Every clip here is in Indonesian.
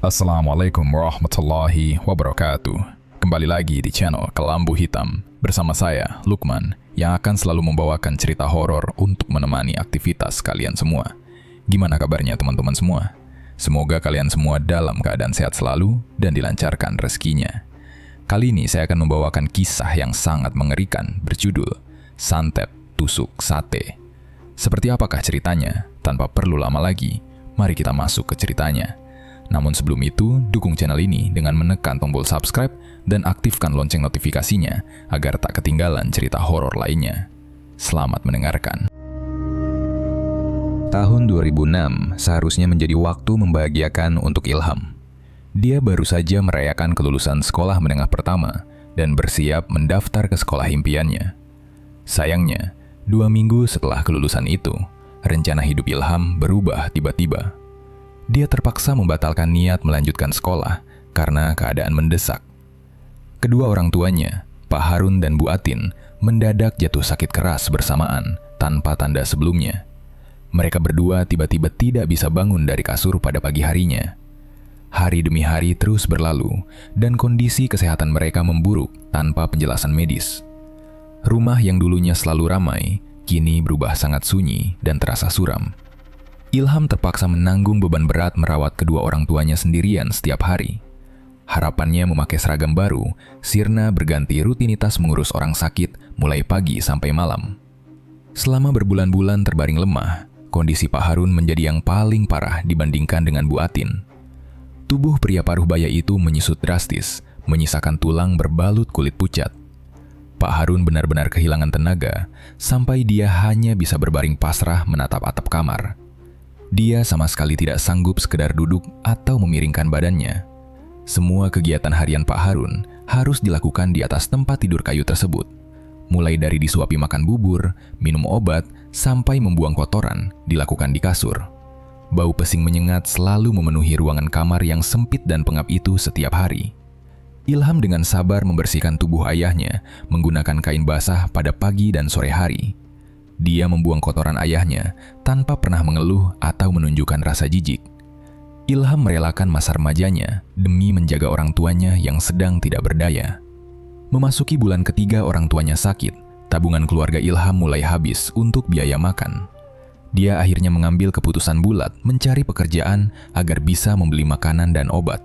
Assalamualaikum warahmatullahi wabarakatuh. Kembali lagi di channel Kelambu Hitam bersama saya, Lukman, yang akan selalu membawakan cerita horor untuk menemani aktivitas kalian semua. Gimana kabarnya teman-teman semua? Semoga kalian semua dalam keadaan sehat selalu dan dilancarkan rezekinya. Kali ini saya akan membawakan kisah yang sangat mengerikan berjudul Santet Tusuk Sate. Seperti apakah ceritanya? Tanpa perlu lama lagi, mari kita masuk ke ceritanya. Namun sebelum itu, dukung channel ini dengan menekan tombol subscribe dan aktifkan lonceng notifikasinya agar tak ketinggalan cerita horor lainnya. Selamat mendengarkan. Tahun 2006 seharusnya menjadi waktu membahagiakan untuk Ilham. Dia baru saja merayakan kelulusan sekolah menengah pertama dan bersiap mendaftar ke sekolah impiannya. Sayangnya, 2 minggu setelah kelulusan itu, rencana hidup Ilham berubah tiba-tiba. Dia terpaksa membatalkan niat melanjutkan sekolah karena keadaan mendesak. Kedua orang tuanya, Pak Harun dan Bu Atin, mendadak jatuh sakit keras bersamaan tanpa tanda sebelumnya. Mereka berdua tiba-tiba tidak bisa bangun dari kasur pada pagi harinya. Hari demi hari terus berlalu dan kondisi kesehatan mereka memburuk tanpa penjelasan medis. Rumah yang dulunya selalu ramai, kini berubah sangat sunyi dan terasa suram. Ilham terpaksa menanggung beban berat merawat kedua orang tuanya sendirian setiap hari. Harapannya memakai seragam baru, sirna berganti rutinitas mengurus orang sakit mulai pagi sampai malam. Selama berbulan-bulan terbaring lemah, kondisi Pak Harun menjadi yang paling parah dibandingkan dengan Bu Atin. Tubuh pria paruh baya itu menyusut drastis, menyisakan tulang berbalut kulit pucat. Pak Harun benar-benar kehilangan tenaga, sampai dia hanya bisa berbaring pasrah menatap atap kamar. Dia sama sekali tidak sanggup sekedar duduk atau memiringkan badannya. Semua kegiatan harian Pak Harun harus dilakukan di atas tempat tidur kayu tersebut. Mulai dari disuapi makan bubur, minum obat, sampai membuang kotoran dilakukan di kasur. Bau pesing menyengat selalu memenuhi ruangan kamar yang sempit dan pengap itu setiap hari. Ilham dengan sabar membersihkan tubuh ayahnya menggunakan kain basah pada pagi dan sore hari. Dia membuang kotoran ayahnya tanpa pernah mengeluh atau menunjukkan rasa jijik. Ilham merelakan masa remajanya demi menjaga orang tuanya yang sedang tidak berdaya. Memasuki bulan ketiga orang tuanya sakit, tabungan keluarga Ilham mulai habis untuk biaya makan. Dia akhirnya mengambil keputusan bulat mencari pekerjaan agar bisa membeli makanan dan obat.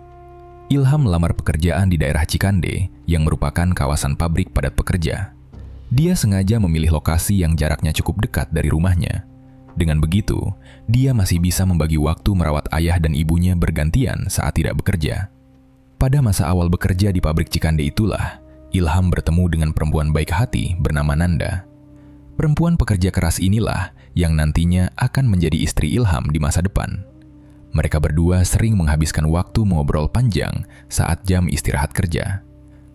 Ilham melamar pekerjaan di daerah Cikande yang merupakan kawasan pabrik padat pekerja. Dia sengaja memilih lokasi yang jaraknya cukup dekat dari rumahnya. Dengan begitu, dia masih bisa membagi waktu merawat ayah dan ibunya bergantian saat tidak bekerja. Pada masa awal bekerja di pabrik Cikande itulah, Ilham bertemu dengan perempuan baik hati bernama Nanda. Perempuan pekerja keras inilah yang nantinya akan menjadi istri Ilham di masa depan. Mereka berdua sering menghabiskan waktu mengobrol panjang saat jam istirahat kerja.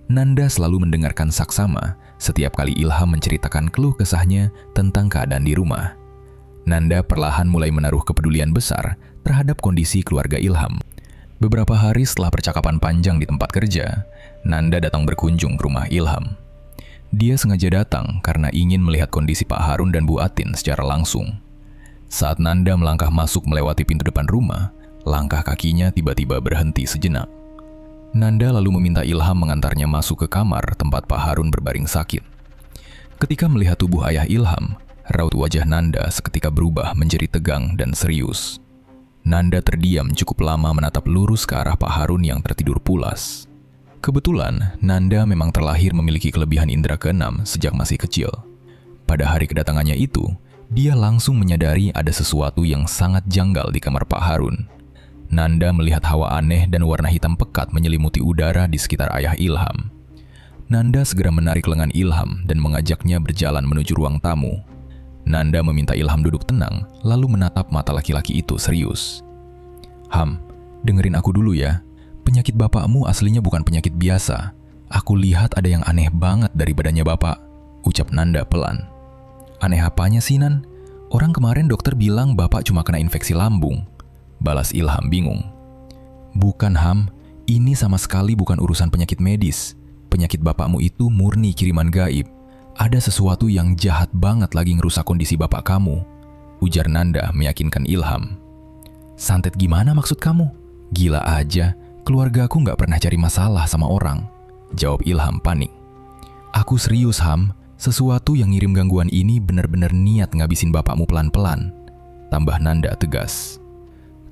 Nanda selalu mendengarkan saksama setiap kali Ilham menceritakan keluh kesahnya tentang keadaan di rumah. Nanda perlahan mulai menaruh kepedulian besar terhadap kondisi keluarga Ilham. Beberapa hari setelah percakapan panjang di tempat kerja, Nanda datang berkunjung ke rumah Ilham. Dia sengaja datang karena ingin melihat kondisi Pak Harun dan Bu Atin secara langsung. Saat Nanda melangkah masuk melewati pintu depan rumah, langkah kakinya tiba-tiba berhenti sejenak. Nanda lalu meminta Ilham mengantarnya masuk ke kamar tempat Pak Harun berbaring sakit. Ketika melihat tubuh ayah Ilham, raut wajah Nanda seketika berubah menjadi tegang dan serius. Nanda terdiam cukup lama menatap lurus ke arah Pak Harun yang tertidur pulas. Kebetulan, Nanda memang terlahir memiliki kelebihan indera keenam sejak masih kecil. Pada hari kedatangannya itu, dia langsung menyadari ada sesuatu yang sangat janggal di kamar Pak Harun. Nanda melihat hawa aneh dan warna hitam pekat menyelimuti udara di sekitar ayah Ilham. Nanda segera menarik lengan Ilham dan mengajaknya berjalan menuju ruang tamu. Nanda meminta Ilham duduk tenang, lalu menatap mata laki-laki itu serius. "Ham, dengerin aku dulu ya. Penyakit bapakmu aslinya bukan penyakit biasa. Aku lihat ada yang aneh banget dari badannya bapak," ucap Nanda pelan. "Aneh apanya sih, Nan? Orang kemarin dokter bilang bapak cuma kena infeksi lambung," balas Ilham bingung. "Bukan, Ham. Ini sama sekali bukan urusan penyakit medis. Penyakit bapakmu itu murni kiriman gaib. Ada sesuatu yang jahat banget lagi ngerusak kondisi bapak kamu," ujar Nanda meyakinkan Ilham. "Santet gimana maksud kamu? Gila aja, keluarga aku nggak pernah cari masalah sama orang, jawab Ilham panik. Aku serius, Ham. Sesuatu yang ngirim gangguan ini benar-benar niat ngabisin bapakmu pelan-pelan, tambah Nanda tegas.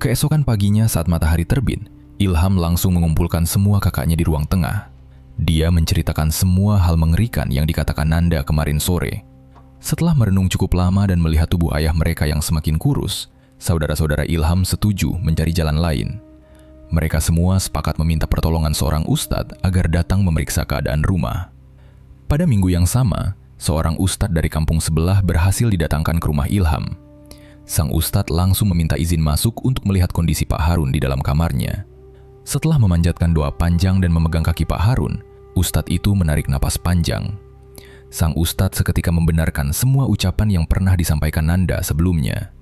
Keesokan paginya saat matahari terbit, Ilham langsung mengumpulkan semua kakaknya di ruang tengah. Dia menceritakan semua hal mengerikan yang dikatakan Nanda kemarin sore. Setelah merenung cukup lama dan melihat tubuh ayah mereka yang semakin kurus, saudara-saudara Ilham setuju mencari jalan lain. Mereka semua sepakat meminta pertolongan seorang ustadz agar datang memeriksa keadaan rumah. Pada minggu yang sama, seorang ustadz dari kampung sebelah berhasil didatangkan ke rumah Ilham. Sang ustadz langsung meminta izin masuk untuk melihat kondisi Pak Harun di dalam kamarnya. Setelah memanjatkan doa panjang dan memegang kaki Pak Harun, ustadz itu menarik napas panjang. Sang ustadz seketika membenarkan semua ucapan yang pernah disampaikan Nanda sebelumnya.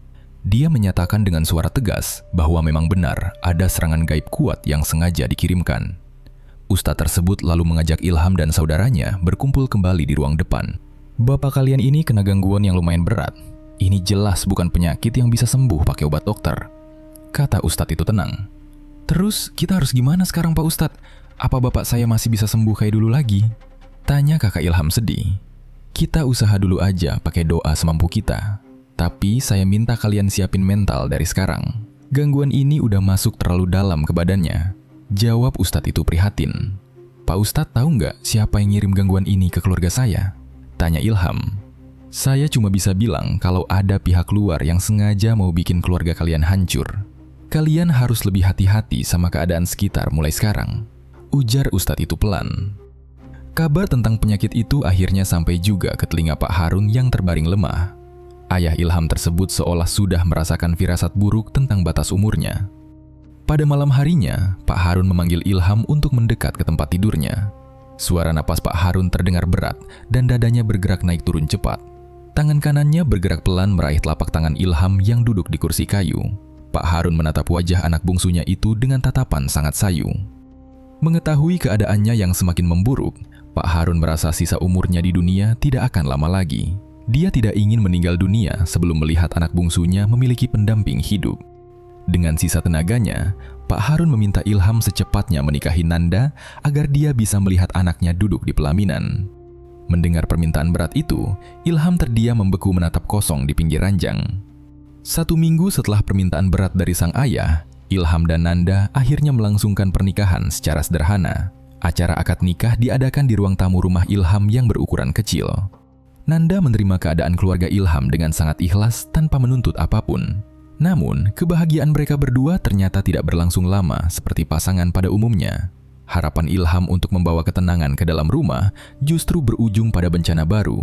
Dia menyatakan dengan suara tegas bahwa memang benar ada serangan gaib kuat yang sengaja dikirimkan. Ustadz tersebut lalu mengajak Ilham dan saudaranya berkumpul kembali di ruang depan. Bapak kalian ini kena gangguan yang lumayan berat. Ini jelas bukan penyakit yang bisa sembuh pakai obat dokter, kata ustadz itu tenang. Terus kita harus gimana sekarang Pak Ustadz? Apa bapak saya masih bisa sembuh kayak dulu lagi? Tanya kakak Ilham sedih. Kita usaha dulu aja pakai doa semampu kita. Tapi saya minta kalian siapin mental dari sekarang. Gangguan ini udah masuk terlalu dalam ke badannya, jawab ustadz itu prihatin. Pak Ustadz tahu nggak siapa yang ngirim gangguan ini ke keluarga saya? Tanya Ilham. Saya cuma bisa bilang kalau ada pihak luar yang sengaja mau bikin keluarga kalian hancur. Kalian harus lebih hati-hati sama keadaan sekitar mulai sekarang, ujar ustadz itu pelan. Kabar tentang penyakit itu akhirnya sampai juga ke telinga Pak Harun yang terbaring lemah. Ayah Ilham tersebut seolah sudah merasakan firasat buruk tentang batas umurnya. Pada malam harinya, Pak Harun memanggil Ilham untuk mendekat ke tempat tidurnya. Suara napas Pak Harun terdengar berat dan dadanya bergerak naik turun cepat. Tangan kanannya bergerak pelan meraih telapak tangan Ilham yang duduk di kursi kayu. Pak Harun menatap wajah anak bungsunya itu dengan tatapan sangat sayu. Mengetahui keadaannya yang semakin memburuk, Pak Harun merasa sisa umurnya di dunia tidak akan lama lagi. Dia tidak ingin meninggal dunia sebelum melihat anak bungsunya memiliki pendamping hidup. Dengan sisa tenaganya, Pak Harun meminta Ilham secepatnya menikahi Nanda agar dia bisa melihat anaknya duduk di pelaminan. Mendengar permintaan berat itu, Ilham terdiam membeku menatap kosong di pinggir ranjang. 1 minggu setelah permintaan berat dari sang ayah, Ilham dan Nanda akhirnya melangsungkan pernikahan secara sederhana. Acara akad nikah diadakan di ruang tamu rumah Ilham yang berukuran kecil. Nanda menerima keadaan keluarga Ilham dengan sangat ikhlas tanpa menuntut apapun. Namun, kebahagiaan mereka berdua ternyata tidak berlangsung lama seperti pasangan pada umumnya. Harapan Ilham untuk membawa ketenangan ke dalam rumah justru berujung pada bencana baru.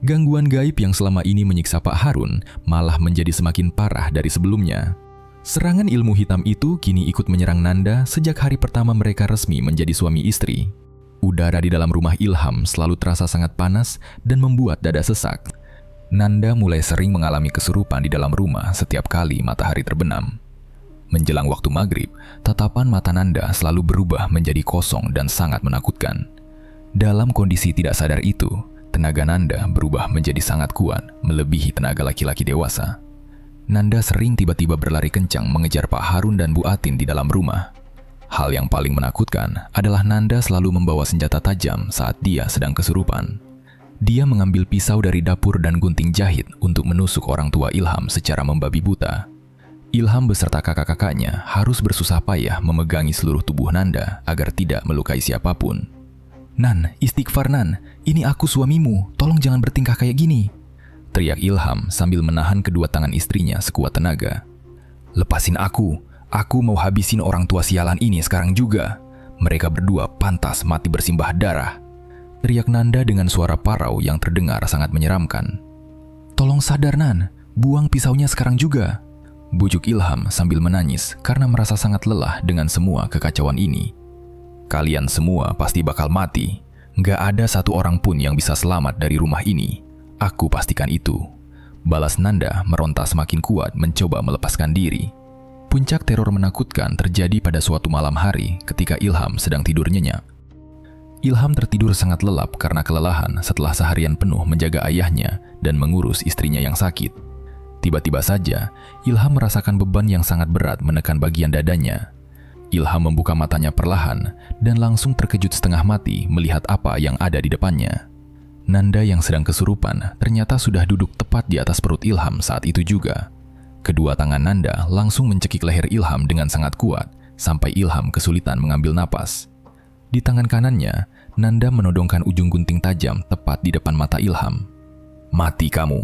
Gangguan gaib yang selama ini menyiksa Pak Harun malah menjadi semakin parah dari sebelumnya. Serangan ilmu hitam itu kini ikut menyerang Nanda sejak hari pertama mereka resmi menjadi suami istri. Udara di dalam rumah Ilham selalu terasa sangat panas dan membuat dada sesak. Nanda mulai sering mengalami kesurupan di dalam rumah setiap kali matahari terbenam. Menjelang waktu maghrib, tatapan mata Nanda selalu berubah menjadi kosong dan sangat menakutkan. Dalam kondisi tidak sadar itu, tenaga Nanda berubah menjadi sangat kuat, melebihi tenaga laki-laki dewasa. Nanda sering tiba-tiba berlari kencang mengejar Pak Harun dan Bu Atin di dalam rumah. Hal yang paling menakutkan adalah Nanda selalu membawa senjata tajam saat dia sedang kesurupan. Dia mengambil pisau dari dapur dan gunting jahit untuk menusuk orang tua Ilham secara membabi buta. Ilham beserta kakak-kakaknya harus bersusah payah memegangi seluruh tubuh Nanda agar tidak melukai siapapun. Nan, istighfar Nan, ini aku suamimu, tolong jangan bertingkah kayak gini, teriak Ilham sambil menahan kedua tangan istrinya sekuat tenaga. Lepasin aku mau habisin orang tua sialan ini sekarang juga. Mereka berdua pantas mati bersimbah darah, teriak Nanda dengan suara parau yang terdengar sangat menyeramkan. Tolong sadar Nan, buang pisaunya sekarang juga, bujuk Ilham sambil menangis karena merasa sangat lelah dengan semua kekacauan ini. Kalian semua pasti bakal mati. Nggak ada satu orang pun yang bisa selamat dari rumah ini. Aku pastikan itu, balas Nanda meronta semakin kuat mencoba melepaskan diri. Puncak teror menakutkan terjadi pada suatu malam hari ketika Ilham sedang tidur nyenyak. Ilham tertidur sangat lelap karena kelelahan setelah seharian penuh menjaga ayahnya dan mengurus istrinya yang sakit. Tiba-tiba saja, Ilham merasakan beban yang sangat berat menekan bagian dadanya. Ilham membuka matanya perlahan dan langsung terkejut setengah mati melihat apa yang ada di depannya. Nanda yang sedang kesurupan ternyata sudah duduk tepat di atas perut Ilham saat itu juga. Kedua tangan Nanda langsung mencekik leher Ilham dengan sangat kuat sampai Ilham kesulitan mengambil napas. Di tangan kanannya, Nanda menodongkan ujung gunting tajam tepat di depan mata Ilham. "Mati kamu,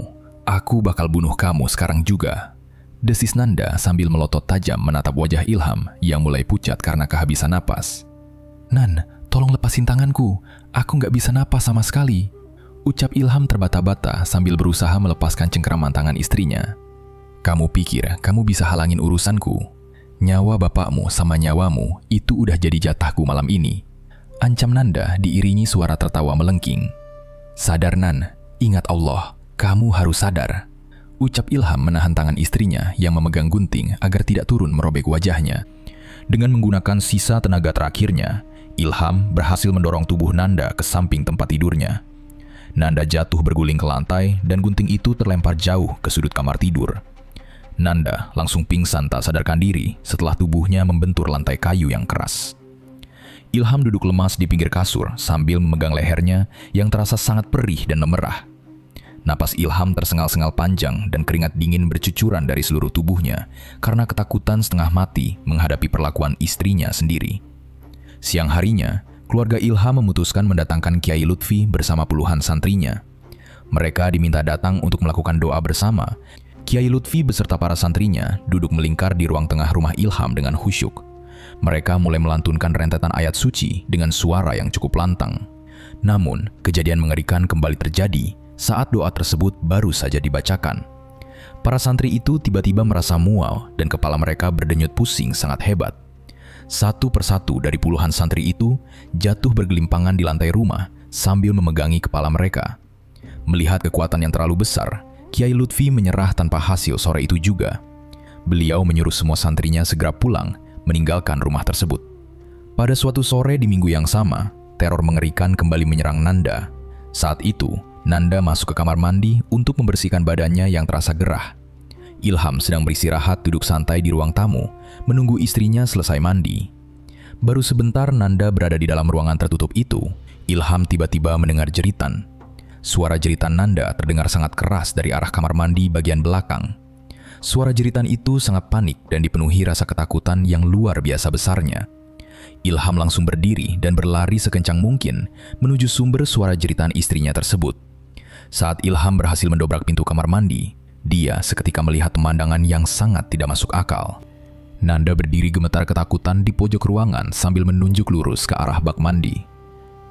aku bakal bunuh kamu sekarang juga," desis Nanda sambil melotot tajam menatap wajah Ilham yang mulai pucat karena kehabisan napas. "Nan, tolong lepasin tanganku, aku nggak bisa napas sama sekali," ucap Ilham terbata-bata sambil berusaha melepaskan cengkeraman tangan istrinya. "Kamu pikir kamu bisa halangin urusanku? Nyawa bapakmu sama nyawamu itu udah jadi jatahku malam ini," ancam Nanda diiringi suara tertawa melengking. "Sadar Nan, ingat Allah, kamu harus sadar," ucap Ilham menahan tangan istrinya yang memegang gunting agar tidak turun merobek wajahnya. Dengan menggunakan sisa tenaga terakhirnya, Ilham berhasil mendorong tubuh Nanda ke samping tempat tidurnya. Nanda jatuh berguling ke lantai dan gunting itu terlempar jauh ke sudut kamar tidur. Nanda langsung pingsan tak sadarkan diri setelah tubuhnya membentur lantai kayu yang keras. Ilham duduk lemas di pinggir kasur sambil memegang lehernya yang terasa sangat perih dan memerah. Napas Ilham tersengal-sengal panjang dan keringat dingin bercucuran dari seluruh tubuhnya karena ketakutan setengah mati menghadapi perlakuan istrinya sendiri. Siang harinya, keluarga Ilham memutuskan mendatangkan Kiai Lutfi bersama puluhan santrinya. Mereka diminta datang untuk melakukan doa bersama. Kiai Lutfi beserta para santrinya duduk melingkar di ruang tengah rumah Ilham dengan khusyuk. Mereka mulai melantunkan rentetan ayat suci dengan suara yang cukup lantang. Namun, kejadian mengerikan kembali terjadi saat doa tersebut baru saja dibacakan. Para santri itu tiba-tiba merasa mual dan kepala mereka berdenyut pusing sangat hebat. Satu persatu dari puluhan santri itu jatuh bergelimpangan di lantai rumah sambil memegangi kepala mereka. Melihat kekuatan yang terlalu besar, Kiai Lutfi menyerah tanpa hasil sore itu juga. Beliau menyuruh semua santrinya segera pulang, meninggalkan rumah tersebut. Pada suatu sore di minggu yang sama, teror mengerikan kembali menyerang Nanda. Saat itu, Nanda masuk ke kamar mandi untuk membersihkan badannya yang terasa gerah. Ilham sedang beristirahat duduk santai di ruang tamu, menunggu istrinya selesai mandi. Baru sebentar Nanda berada di dalam ruangan tertutup itu, Ilham tiba-tiba mendengar jeritan. Suara jeritan Nanda terdengar sangat keras dari arah kamar mandi bagian belakang. Suara jeritan itu sangat panik dan dipenuhi rasa ketakutan yang luar biasa besarnya. Ilham langsung berdiri dan berlari sekencang mungkin menuju sumber suara jeritan istrinya tersebut. Saat Ilham berhasil mendobrak pintu kamar mandi, dia seketika melihat pemandangan yang sangat tidak masuk akal. Nanda berdiri gemetar ketakutan di pojok ruangan sambil menunjuk lurus ke arah bak mandi.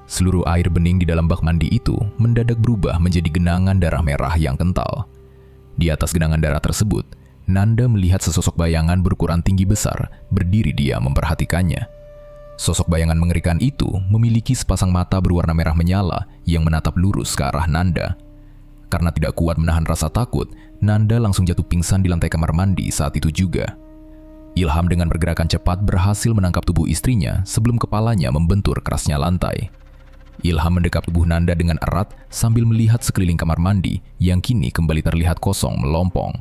Seluruh air bening di dalam bak mandi itu mendadak berubah menjadi genangan darah merah yang kental. Di atas genangan darah tersebut, Nanda melihat sesosok bayangan berukuran tinggi besar berdiri diam memperhatikannya. Sosok bayangan mengerikan itu memiliki sepasang mata berwarna merah menyala yang menatap lurus ke arah Nanda. Karena tidak kuat menahan rasa takut, Nanda langsung jatuh pingsan di lantai kamar mandi saat itu juga. Ilham dengan pergerakan cepat berhasil menangkap tubuh istrinya sebelum kepalanya membentur kerasnya lantai. Ilham mendekap tubuh Nanda dengan erat sambil melihat sekeliling kamar mandi yang kini kembali terlihat kosong melompong.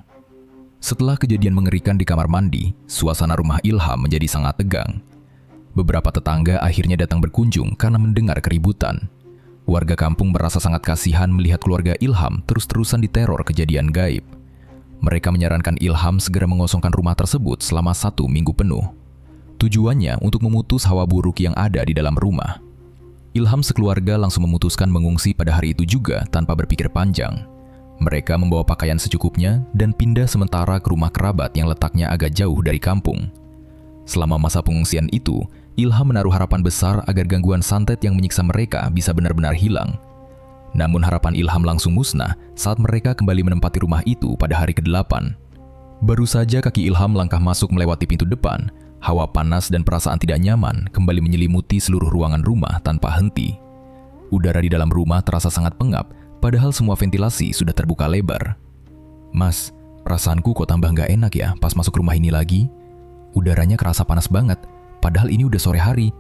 Setelah kejadian mengerikan di kamar mandi, suasana rumah Ilham menjadi sangat tegang. Beberapa tetangga akhirnya datang berkunjung karena mendengar keributan. Warga kampung merasa sangat kasihan melihat keluarga Ilham terus-terusan diteror kejadian gaib. Mereka menyarankan Ilham segera mengosongkan rumah tersebut selama 1 minggu penuh. Tujuannya untuk memutus hawa buruk yang ada di dalam rumah. Ilham sekeluarga langsung memutuskan mengungsi pada hari itu juga tanpa berpikir panjang. Mereka membawa pakaian secukupnya dan pindah sementara ke rumah kerabat yang letaknya agak jauh dari kampung. Selama masa pengungsian itu, Ilham menaruh harapan besar agar gangguan santet yang menyiksa mereka bisa benar-benar hilang. Namun harapan Ilham langsung musnah saat mereka kembali menempati rumah itu pada hari ke-8. Baru saja kaki Ilham langkah masuk melewati pintu depan, hawa panas dan perasaan tidak nyaman kembali menyelimuti seluruh ruangan rumah tanpa henti. Udara di dalam rumah terasa sangat pengap, padahal semua ventilasi sudah terbuka lebar. "Mas, perasaanku kok tambah nggak enak ya pas masuk rumah ini lagi. Udaranya kerasa panas banget. Padahal ini udah sore hari,"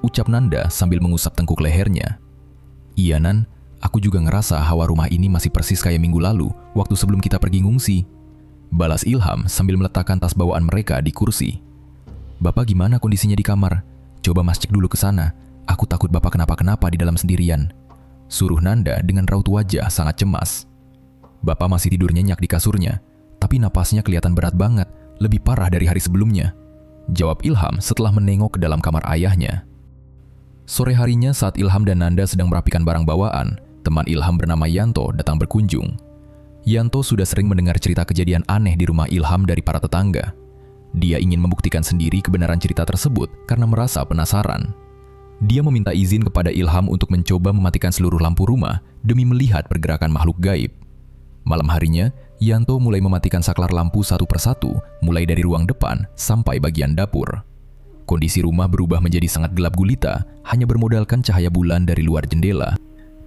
ucap Nanda sambil mengusap tengkuk lehernya. "Iya Nan, aku juga ngerasa hawa rumah ini masih persis kayak minggu lalu waktu sebelum kita pergi ngungsi," balas Ilham sambil meletakkan tas bawaan mereka di kursi. Bapak gimana kondisinya di kamar? Coba Mas cek dulu ke sana. Aku takut Bapak kenapa-kenapa di dalam sendirian. Suruh Nanda dengan raut wajah sangat cemas. Bapak masih tidur nyenyak di kasurnya, tapi napasnya kelihatan berat banget, lebih parah dari hari sebelumnya. Jawab Ilham setelah menengok ke dalam kamar ayahnya. Sore harinya saat Ilham dan Nanda sedang merapikan barang bawaan, teman Ilham bernama Yanto datang berkunjung. Yanto sudah sering mendengar cerita kejadian aneh di rumah Ilham dari para tetangga. Dia ingin membuktikan sendiri kebenaran cerita tersebut karena merasa penasaran. Dia meminta izin kepada Ilham untuk mencoba mematikan seluruh lampu rumah demi melihat pergerakan makhluk gaib. Malam harinya, Yanto mulai mematikan saklar lampu satu persatu, mulai dari ruang depan sampai bagian dapur. Kondisi rumah berubah menjadi sangat gelap gulita, hanya bermodalkan cahaya bulan dari luar jendela.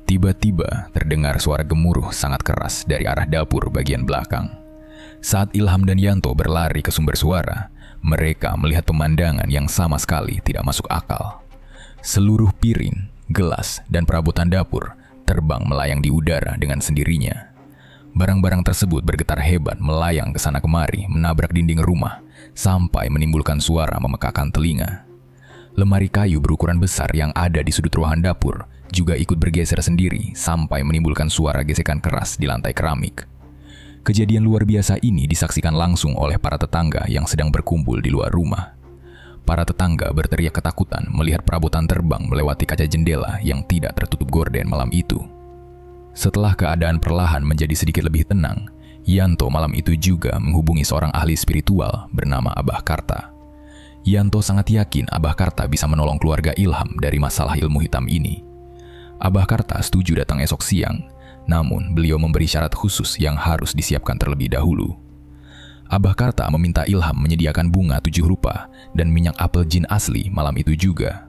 Tiba-tiba terdengar suara gemuruh sangat keras dari arah dapur bagian belakang. Saat Ilham dan Yanto berlari ke sumber suara, mereka melihat pemandangan yang sama sekali tidak masuk akal. Seluruh piring, gelas, dan perabotan dapur terbang melayang di udara dengan sendirinya. Barang-barang tersebut bergetar hebat melayang ke sana kemari, menabrak dinding rumah, sampai menimbulkan suara memekakan telinga. Lemari kayu berukuran besar yang ada di sudut ruangan dapur juga ikut bergeser sendiri sampai menimbulkan suara gesekan keras di lantai keramik. Kejadian luar biasa ini disaksikan langsung oleh para tetangga yang sedang berkumpul di luar rumah. Para tetangga berteriak ketakutan melihat perabotan terbang melewati kaca jendela yang tidak tertutup gorden malam itu. Setelah keadaan perlahan menjadi sedikit lebih tenang, Yanto malam itu juga menghubungi seorang ahli spiritual bernama Abah Karta. Yanto sangat yakin Abah Karta bisa menolong keluarga Ilham dari masalah ilmu hitam ini. Abah Karta setuju datang esok siang, namun beliau memberi syarat khusus yang harus disiapkan terlebih dahulu. Abah Karta meminta Ilham menyediakan bunga 7 rupa dan minyak apel jin asli malam itu juga.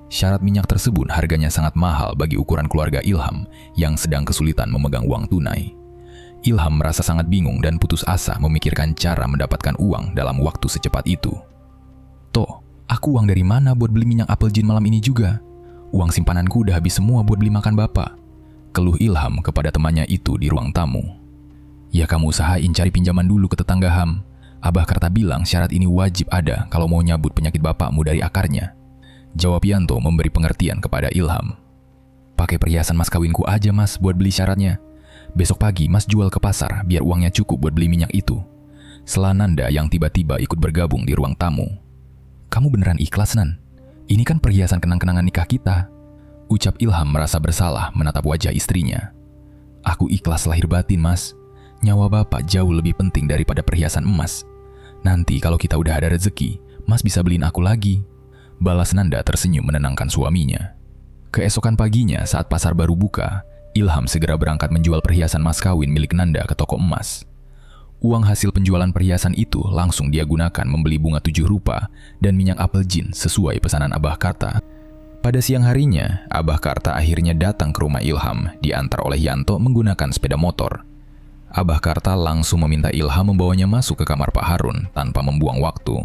Syarat minyak tersebut harganya sangat mahal bagi ukuran keluarga Ilham yang sedang kesulitan memegang uang tunai. Ilham merasa sangat bingung dan putus asa memikirkan cara mendapatkan uang dalam waktu secepat itu. Toh, aku uang dari mana buat beli minyak apel jin malam ini juga? Uang simpananku udah habis semua buat beli makan bapak. Keluh Ilham kepada temannya itu di ruang tamu. Ya kamu usahain cari pinjaman dulu ke tetangga Ham. Abah Karta bilang syarat ini wajib ada kalau mau nyabut penyakit bapakmu dari akarnya. Jawab Yanto memberi pengertian kepada Ilham. Pakai perhiasan mas kawinku aja mas buat beli syaratnya. Besok pagi mas jual ke pasar biar uangnya cukup buat beli minyak itu. Sela Nanda yang tiba-tiba ikut bergabung di ruang tamu. Kamu beneran ikhlas Nan? Ini kan perhiasan kenang-kenangan nikah kita. Ucap Ilham merasa bersalah menatap wajah istrinya. Aku ikhlas lahir batin mas. Nyawa bapak jauh lebih penting daripada perhiasan emas. Nanti kalau kita udah ada rezeki, mas bisa beliin aku lagi. Balas Nanda tersenyum menenangkan suaminya. Keesokan paginya saat pasar baru buka, Ilham segera berangkat menjual perhiasan mas kawin milik Nanda ke toko emas. Uang hasil penjualan perhiasan itu langsung dia gunakan membeli bunga 7 rupa dan minyak apel jin sesuai pesanan Abah Karta. Pada siang harinya, Abah Karta akhirnya datang ke rumah Ilham, diantar oleh Yanto menggunakan sepeda motor. Abah Karta langsung meminta Ilham membawanya masuk ke kamar Pak Harun tanpa membuang waktu.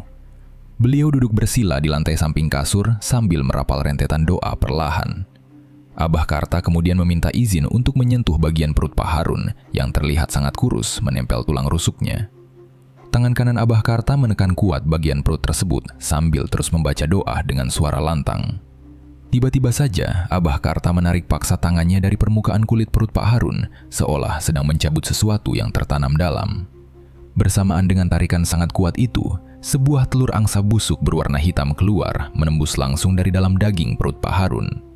Beliau duduk bersila di lantai samping kasur sambil merapal rentetan doa perlahan. Abah Karta kemudian meminta izin untuk menyentuh bagian perut Pak Harun yang terlihat sangat kurus menempel tulang rusuknya. Tangan kanan Abah Karta menekan kuat bagian perut tersebut sambil terus membaca doa dengan suara lantang. Tiba-tiba saja Abah Karta menarik paksa tangannya dari permukaan kulit perut Pak Harun seolah sedang mencabut sesuatu yang tertanam dalam. Bersamaan dengan tarikan sangat kuat itu, sebuah telur angsa busuk berwarna hitam keluar menembus langsung dari dalam daging perut Pak Harun.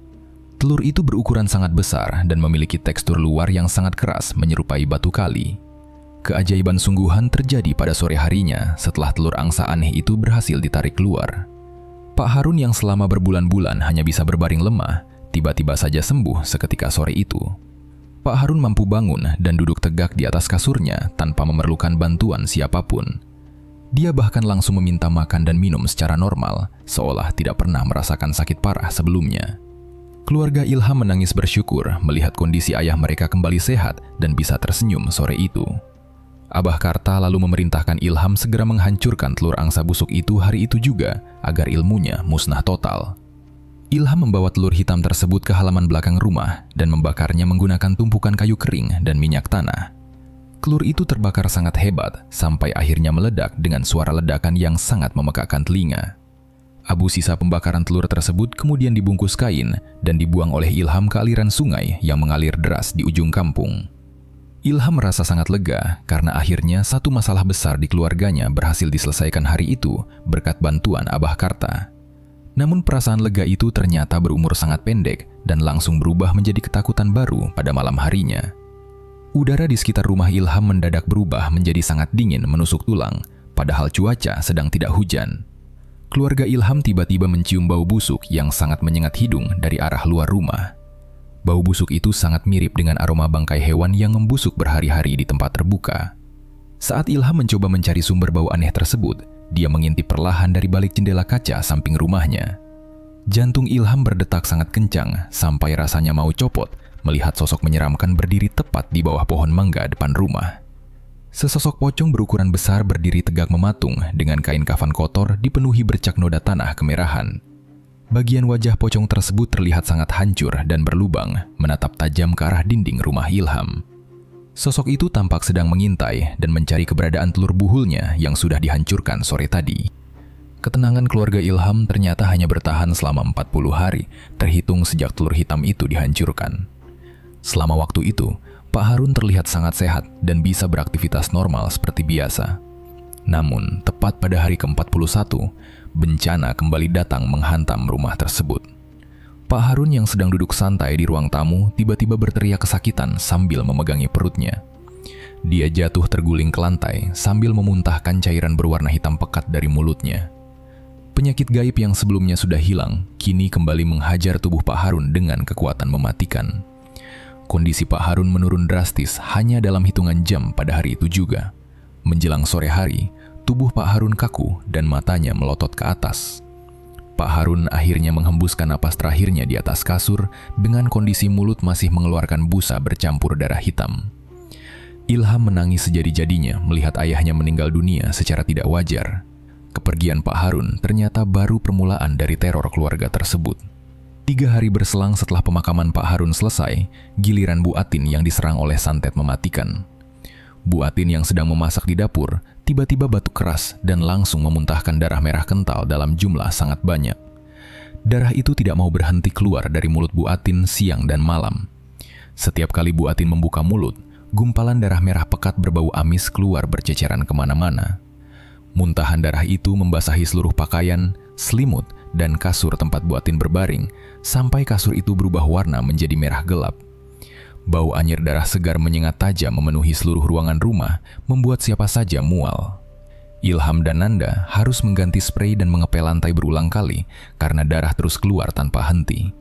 Telur itu berukuran sangat besar dan memiliki tekstur luar yang sangat keras menyerupai batu kali. Keajaiban sungguhan terjadi pada sore harinya setelah telur angsa aneh itu berhasil ditarik keluar. Pak Harun yang selama berbulan-bulan hanya bisa berbaring lemah, tiba-tiba saja sembuh seketika sore itu. Pak Harun mampu bangun dan duduk tegak di atas kasurnya tanpa memerlukan bantuan siapapun. Dia bahkan langsung meminta makan dan minum secara normal, seolah tidak pernah merasakan sakit parah sebelumnya. Keluarga Ilham menangis bersyukur melihat kondisi ayah mereka kembali sehat dan bisa tersenyum sore itu. Abah Karta lalu memerintahkan Ilham segera menghancurkan telur angsa busuk itu hari itu juga agar ilmunya musnah total. Ilham membawa telur hitam tersebut ke halaman belakang rumah dan membakarnya menggunakan tumpukan kayu kering dan minyak tanah. Telur itu terbakar sangat hebat sampai akhirnya meledak dengan suara ledakan yang sangat memekakkan telinga. Abu sisa pembakaran telur tersebut kemudian dibungkus kain dan dibuang oleh Ilham ke aliran sungai yang mengalir deras di ujung kampung. Ilham merasa sangat lega karena akhirnya satu masalah besar di keluarganya berhasil diselesaikan hari itu berkat bantuan Abah Karta. Namun perasaan lega itu ternyata berumur sangat pendek dan langsung berubah menjadi ketakutan baru pada malam harinya. Udara di sekitar rumah Ilham mendadak berubah menjadi sangat dingin menusuk tulang, padahal cuaca sedang tidak hujan. Keluarga Ilham tiba-tiba mencium bau busuk yang sangat menyengat hidung dari arah luar rumah. Bau busuk itu sangat mirip dengan aroma bangkai hewan yang membusuk berhari-hari di tempat terbuka. Saat Ilham mencoba mencari sumber bau aneh tersebut, dia mengintip perlahan dari balik jendela kaca samping rumahnya. Jantung Ilham berdetak sangat kencang sampai rasanya mau copot melihat sosok menyeramkan berdiri tepat di bawah pohon mangga depan rumah. Sesosok pocong berukuran besar berdiri tegak mematung dengan kain kafan kotor dipenuhi bercak noda tanah kemerahan. Bagian wajah pocong tersebut terlihat sangat hancur dan berlubang, menatap tajam ke arah dinding rumah Ilham. Sosok itu tampak sedang mengintai dan mencari keberadaan telur buhulnya yang sudah dihancurkan sore tadi. Ketenangan keluarga Ilham ternyata hanya bertahan selama 40 hari, terhitung sejak telur hitam itu dihancurkan. Selama waktu itu, Pak Harun terlihat sangat sehat dan bisa beraktivitas normal seperti biasa. Namun, tepat pada hari ke-41, bencana kembali datang menghantam rumah tersebut. Pak Harun yang sedang duduk santai di ruang tamu tiba-tiba berteriak kesakitan sambil memegangi perutnya. Dia jatuh terguling ke lantai sambil memuntahkan cairan berwarna hitam pekat dari mulutnya. Penyakit gaib yang sebelumnya sudah hilang, kini kembali menghajar tubuh Pak Harun dengan kekuatan mematikan. Kondisi Pak Harun menurun drastis hanya dalam hitungan jam pada hari itu juga. Menjelang sore hari, tubuh Pak Harun kaku dan matanya melotot ke atas. Pak Harun akhirnya menghembuskan napas terakhirnya di atas kasur dengan kondisi mulut masih mengeluarkan busa bercampur darah hitam. Ilham menangis sejadi-jadinya melihat ayahnya meninggal dunia secara tidak wajar. Kepergian Pak Harun ternyata baru permulaan dari teror keluarga tersebut. 3 hari berselang setelah pemakaman Pak Harun selesai, giliran Bu Atin yang diserang oleh santet mematikan. Bu Atin yang sedang memasak di dapur, tiba-tiba batuk keras dan langsung memuntahkan darah merah kental dalam jumlah sangat banyak. Darah itu tidak mau berhenti keluar dari mulut Bu Atin siang dan malam. Setiap kali Bu Atin membuka mulut, gumpalan darah merah pekat berbau amis keluar berceceran kemana-mana. Muntahan darah itu membasahi seluruh pakaian, selimut, dan kasur tempat Bu Atin berbaring, sampai kasur itu berubah warna menjadi merah gelap. Bau anyir darah segar menyengat tajam memenuhi seluruh ruangan rumah, membuat siapa saja mual. Ilham dan Nanda harus mengganti spray dan mengepel lantai berulang kali karena darah terus keluar tanpa henti.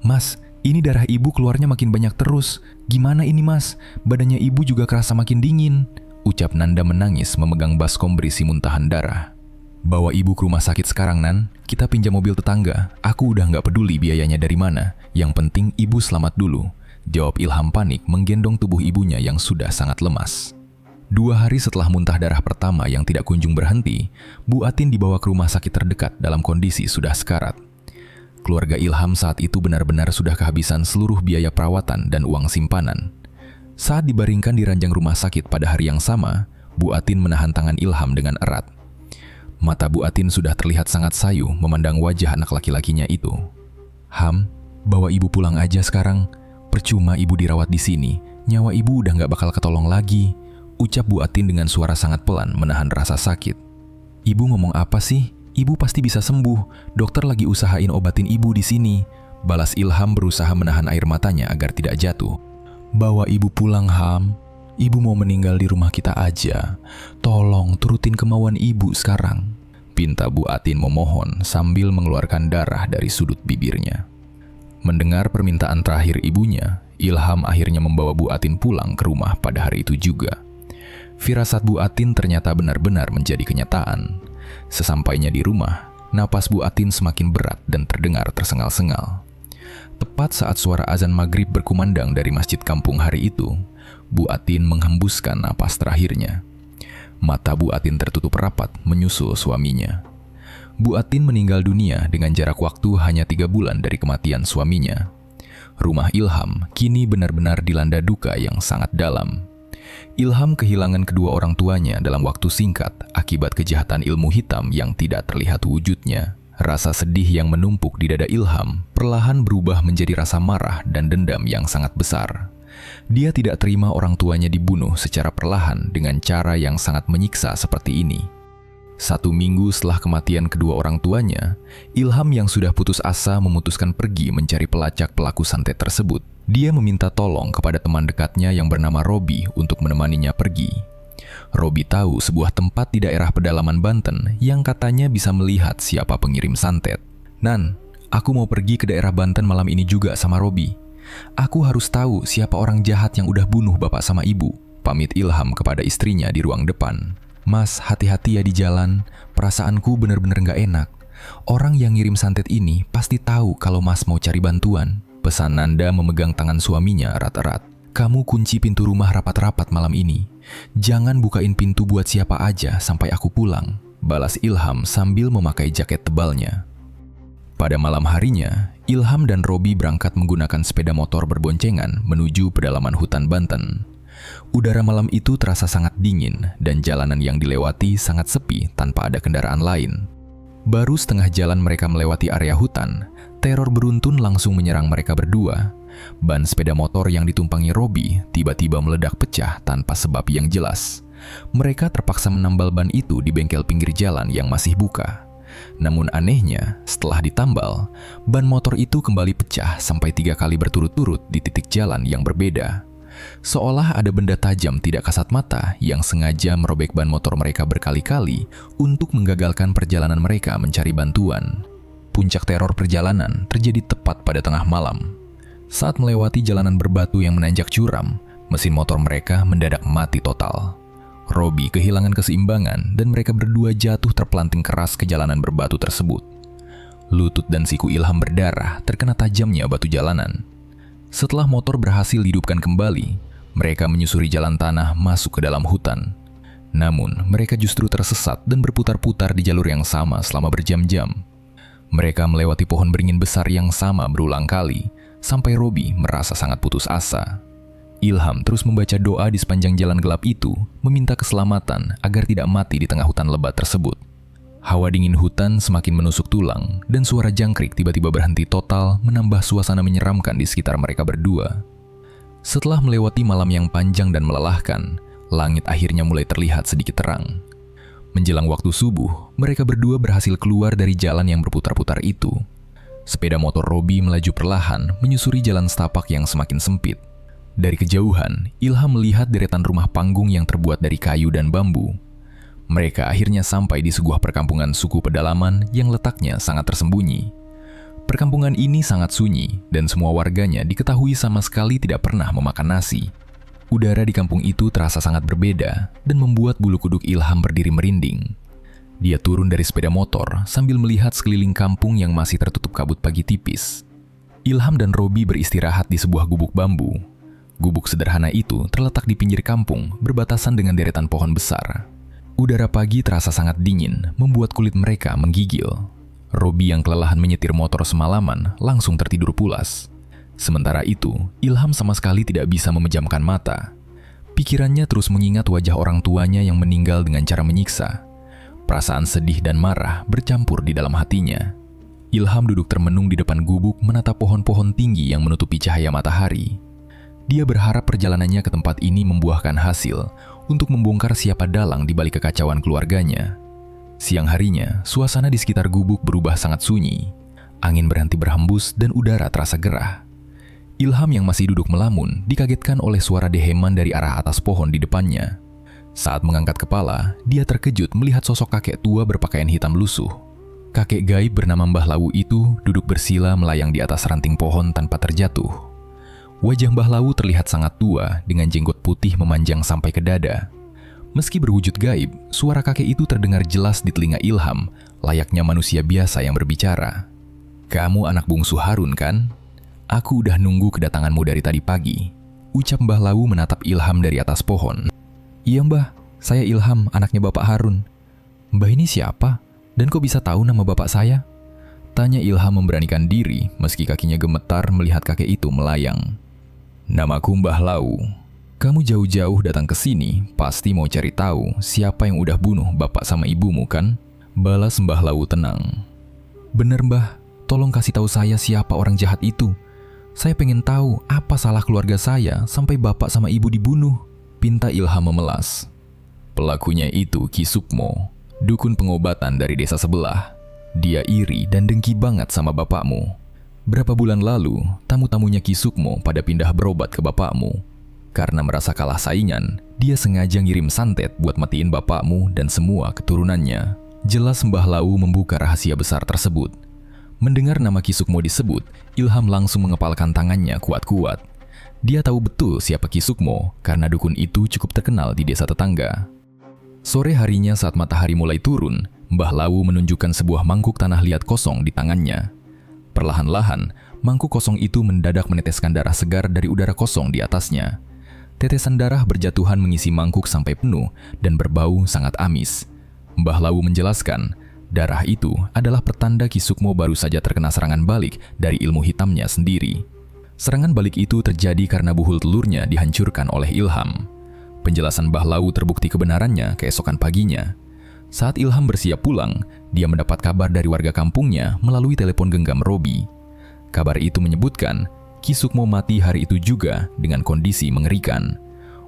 "Mas, ini darah ibu keluarnya makin banyak terus. Gimana ini mas? Badannya ibu juga kerasa makin dingin," ucap Nanda menangis memegang baskom berisi muntahan darah. "Bawa ibu ke rumah sakit sekarang, Nan. Kita pinjam mobil tetangga. Aku udah nggak peduli biayanya dari mana. Yang penting ibu selamat dulu," jawab Ilham panik menggendong tubuh ibunya yang sudah sangat lemas. 2 hari setelah muntah darah pertama yang tidak kunjung berhenti, Bu Atin dibawa ke rumah sakit terdekat dalam kondisi sudah sekarat. Keluarga Ilham saat itu benar-benar sudah kehabisan seluruh biaya perawatan dan uang simpanan. Saat dibaringkan di ranjang rumah sakit pada hari yang sama, Bu Atin menahan tangan Ilham dengan erat. Mata Bu Atin sudah terlihat sangat sayu memandang wajah anak laki-lakinya itu. "Ham, bawa ibu pulang aja sekarang. Percuma ibu dirawat di sini, nyawa ibu udah nggak bakal ketolong lagi," ucap Bu Atin dengan suara sangat pelan menahan rasa sakit. "Ibu ngomong apa sih? Ibu pasti bisa sembuh. Dokter lagi usahain obatin ibu di sini," balas Ilham berusaha menahan air matanya agar tidak jatuh. "Bawa ibu pulang, Ham. Ibu mau meninggal di rumah kita aja. Tolong turutin kemauan ibu sekarang," pinta Bu Atin memohon sambil mengeluarkan darah dari sudut bibirnya. Mendengar permintaan terakhir ibunya, Ilham akhirnya membawa Bu Atin pulang ke rumah pada hari itu juga. Firasat Bu Atin ternyata benar-benar menjadi kenyataan. Sesampainya di rumah, napas Bu Atin semakin berat dan terdengar tersengal-sengal. Tepat saat suara azan maghrib berkumandang dari masjid kampung hari itu, Bu Atin menghembuskan napas terakhirnya. Mata Bu Atin tertutup rapat menyusul suaminya. Bu Atin meninggal dunia dengan jarak waktu hanya 3 bulan dari kematian suaminya. Rumah Ilham kini benar-benar dilanda duka yang sangat dalam. Ilham kehilangan kedua orang tuanya dalam waktu singkat akibat kejahatan ilmu hitam yang tidak terlihat wujudnya. Rasa sedih yang menumpuk di dada Ilham perlahan berubah menjadi rasa marah dan dendam yang sangat besar. Dia tidak terima orang tuanya dibunuh secara perlahan dengan cara yang sangat menyiksa seperti ini. 1 minggu setelah kematian kedua orang tuanya, Ilham yang sudah putus asa memutuskan pergi mencari pelacak pelaku santet tersebut. Dia meminta tolong kepada teman dekatnya yang bernama Robi untuk menemaninya pergi. Robi tahu sebuah tempat di daerah pedalaman Banten yang katanya bisa melihat siapa pengirim santet. "Nan, aku mau pergi ke daerah Banten malam ini juga sama Robi. Aku harus tahu siapa orang jahat yang udah bunuh bapak sama ibu," pamit Ilham kepada istrinya di ruang depan. "Mas, hati-hati ya di jalan. Perasaanku bener-bener gak enak. Orang yang ngirim santet ini pasti tahu kalau Mas mau cari bantuan," pesan Nanda memegang tangan suaminya erat-erat. "Kamu kunci pintu rumah rapat-rapat malam ini. Jangan bukain pintu buat siapa aja sampai aku pulang," balas Ilham sambil memakai jaket tebalnya. Pada malam harinya, Ilham dan Robi berangkat menggunakan sepeda motor berboncengan menuju pedalaman hutan Banten. Udara malam itu terasa sangat dingin dan jalanan yang dilewati sangat sepi tanpa ada kendaraan lain. Baru setengah jalan mereka melewati area hutan, teror beruntun langsung menyerang mereka berdua. Ban sepeda motor yang ditumpangi Robi tiba-tiba meledak pecah tanpa sebab yang jelas. Mereka terpaksa menambal ban itu di bengkel pinggir jalan yang masih buka. Namun anehnya, setelah ditambal, ban motor itu kembali pecah sampai 3 kali berturut-turut di titik jalan yang berbeda. Seolah ada benda tajam tidak kasat mata yang sengaja merobek ban motor mereka berkali-kali untuk menggagalkan perjalanan mereka mencari bantuan. Puncak teror perjalanan terjadi tepat pada tengah malam. Saat melewati jalanan berbatu yang menanjak curam, mesin motor mereka mendadak mati total. Robi kehilangan keseimbangan dan mereka berdua jatuh terpelanting keras ke jalanan berbatu tersebut. Lutut dan siku Ilham berdarah terkena tajamnya batu jalanan. Setelah motor berhasil dihidupkan kembali, mereka menyusuri jalan tanah masuk ke dalam hutan. Namun, mereka justru tersesat dan berputar-putar di jalur yang sama selama berjam-jam. Mereka melewati pohon beringin besar yang sama berulang kali, sampai Robi merasa sangat putus asa. Ilham terus membaca doa di sepanjang jalan gelap itu, meminta keselamatan agar tidak mati di tengah hutan lebat tersebut. Hawa dingin hutan semakin menusuk tulang, dan suara jangkrik tiba-tiba berhenti total menambah suasana menyeramkan di sekitar mereka berdua. Setelah melewati malam yang panjang dan melelahkan, langit akhirnya mulai terlihat sedikit terang. Menjelang waktu subuh, mereka berdua berhasil keluar dari jalan yang berputar-putar itu. Sepeda motor Robi melaju perlahan menyusuri jalan setapak yang semakin sempit. Dari kejauhan, Ilham melihat deretan rumah panggung yang terbuat dari kayu dan bambu. Mereka akhirnya sampai di sebuah perkampungan suku pedalaman yang letaknya sangat tersembunyi. Perkampungan ini sangat sunyi dan semua warganya diketahui sama sekali tidak pernah memakan nasi. Udara di kampung itu terasa sangat berbeda dan membuat bulu kuduk Ilham berdiri merinding. Dia turun dari sepeda motor sambil melihat sekeliling kampung yang masih tertutup kabut pagi tipis. Ilham dan Robi beristirahat di sebuah gubuk bambu. Gubuk sederhana itu terletak di pinggir kampung berbatasan dengan deretan pohon besar. Udara pagi terasa sangat dingin, membuat kulit mereka menggigil. Robi yang kelelahan menyetir motor semalaman langsung tertidur pulas. Sementara itu, Ilham sama sekali tidak bisa memejamkan mata. Pikirannya terus mengingat wajah orang tuanya yang meninggal dengan cara menyiksa. Perasaan sedih dan marah bercampur di dalam hatinya. Ilham duduk termenung di depan gubuk menatap pohon-pohon tinggi yang menutupi cahaya matahari. Dia berharap perjalanannya ke tempat ini membuahkan hasil untuk membongkar siapa dalang di balik kekacauan keluarganya. Siang harinya, suasana di sekitar gubuk berubah sangat sunyi. Angin berhenti berhembus dan udara terasa gerah. Ilham yang masih duduk melamun dikagetkan oleh suara deheman dari arah atas pohon di depannya. Saat mengangkat kepala, dia terkejut melihat sosok kakek tua berpakaian hitam lusuh. Kakek gaib bernama Mbah Lawu itu duduk bersila melayang di atas ranting pohon tanpa terjatuh. Wajah Mbah Lawu terlihat sangat tua dengan jenggot putih memanjang sampai ke dada. Meski berwujud gaib, suara kakek itu terdengar jelas di telinga Ilham, layaknya manusia biasa yang berbicara. "Kamu anak bungsu Harun kan? Aku udah nunggu kedatanganmu dari tadi pagi," ucap Mbah Lawu menatap Ilham dari atas pohon. "Iya Mbah, saya Ilham, anaknya Bapak Harun." "Mbah ini siapa? Dan kok bisa tahu nama bapak saya?" tanya Ilham memberanikan diri meski kakinya gemetar melihat kakek itu melayang. "Namaku Mbah Lawu. Kamu jauh-jauh datang ke sini, pasti mau cari tahu siapa yang udah bunuh bapak sama ibumu kan? Balas Mbah Lawu tenang. Bener Mbah, tolong kasih tahu saya siapa orang jahat itu. Saya pengen tahu apa salah keluarga saya sampai bapak sama ibu dibunuh. Pinta Ilham memelas. Pelakunya itu Ki Sukmo, dukun pengobatan dari desa sebelah. Dia iri dan dengki banget sama bapakmu. Berapa bulan lalu, tamu-tamunya Ki Sukmo pada pindah berobat ke bapakmu. Karena merasa kalah saingan, dia sengaja ngirim santet buat matiin bapakmu dan semua keturunannya. Jelas Mbah Lawu membuka rahasia besar tersebut. Mendengar nama Ki Sukmo disebut, Ilham langsung mengepalkan tangannya kuat-kuat. Dia tahu betul siapa Ki Sukmo karena dukun itu cukup terkenal di desa tetangga. Sore harinya saat matahari mulai turun, Mbah Lawu menunjukkan sebuah mangkuk tanah liat kosong di tangannya. Perlahan-lahan, mangkuk kosong itu mendadak meneteskan darah segar dari udara kosong di atasnya. Tetesan darah berjatuhan mengisi mangkuk sampai penuh dan berbau sangat amis. Mbah Lawu menjelaskan, darah itu adalah pertanda Ki Sukmo baru saja terkena serangan balik dari ilmu hitamnya sendiri. Serangan balik itu terjadi karena buhul telurnya dihancurkan oleh Ilham. Penjelasan Mbah Lawu terbukti kebenarannya keesokan paginya. Saat Ilham bersiap pulang, dia mendapat kabar dari warga kampungnya melalui telepon genggam Robi. Kabar itu menyebutkan Ki Sukmo mati hari itu juga dengan kondisi mengerikan.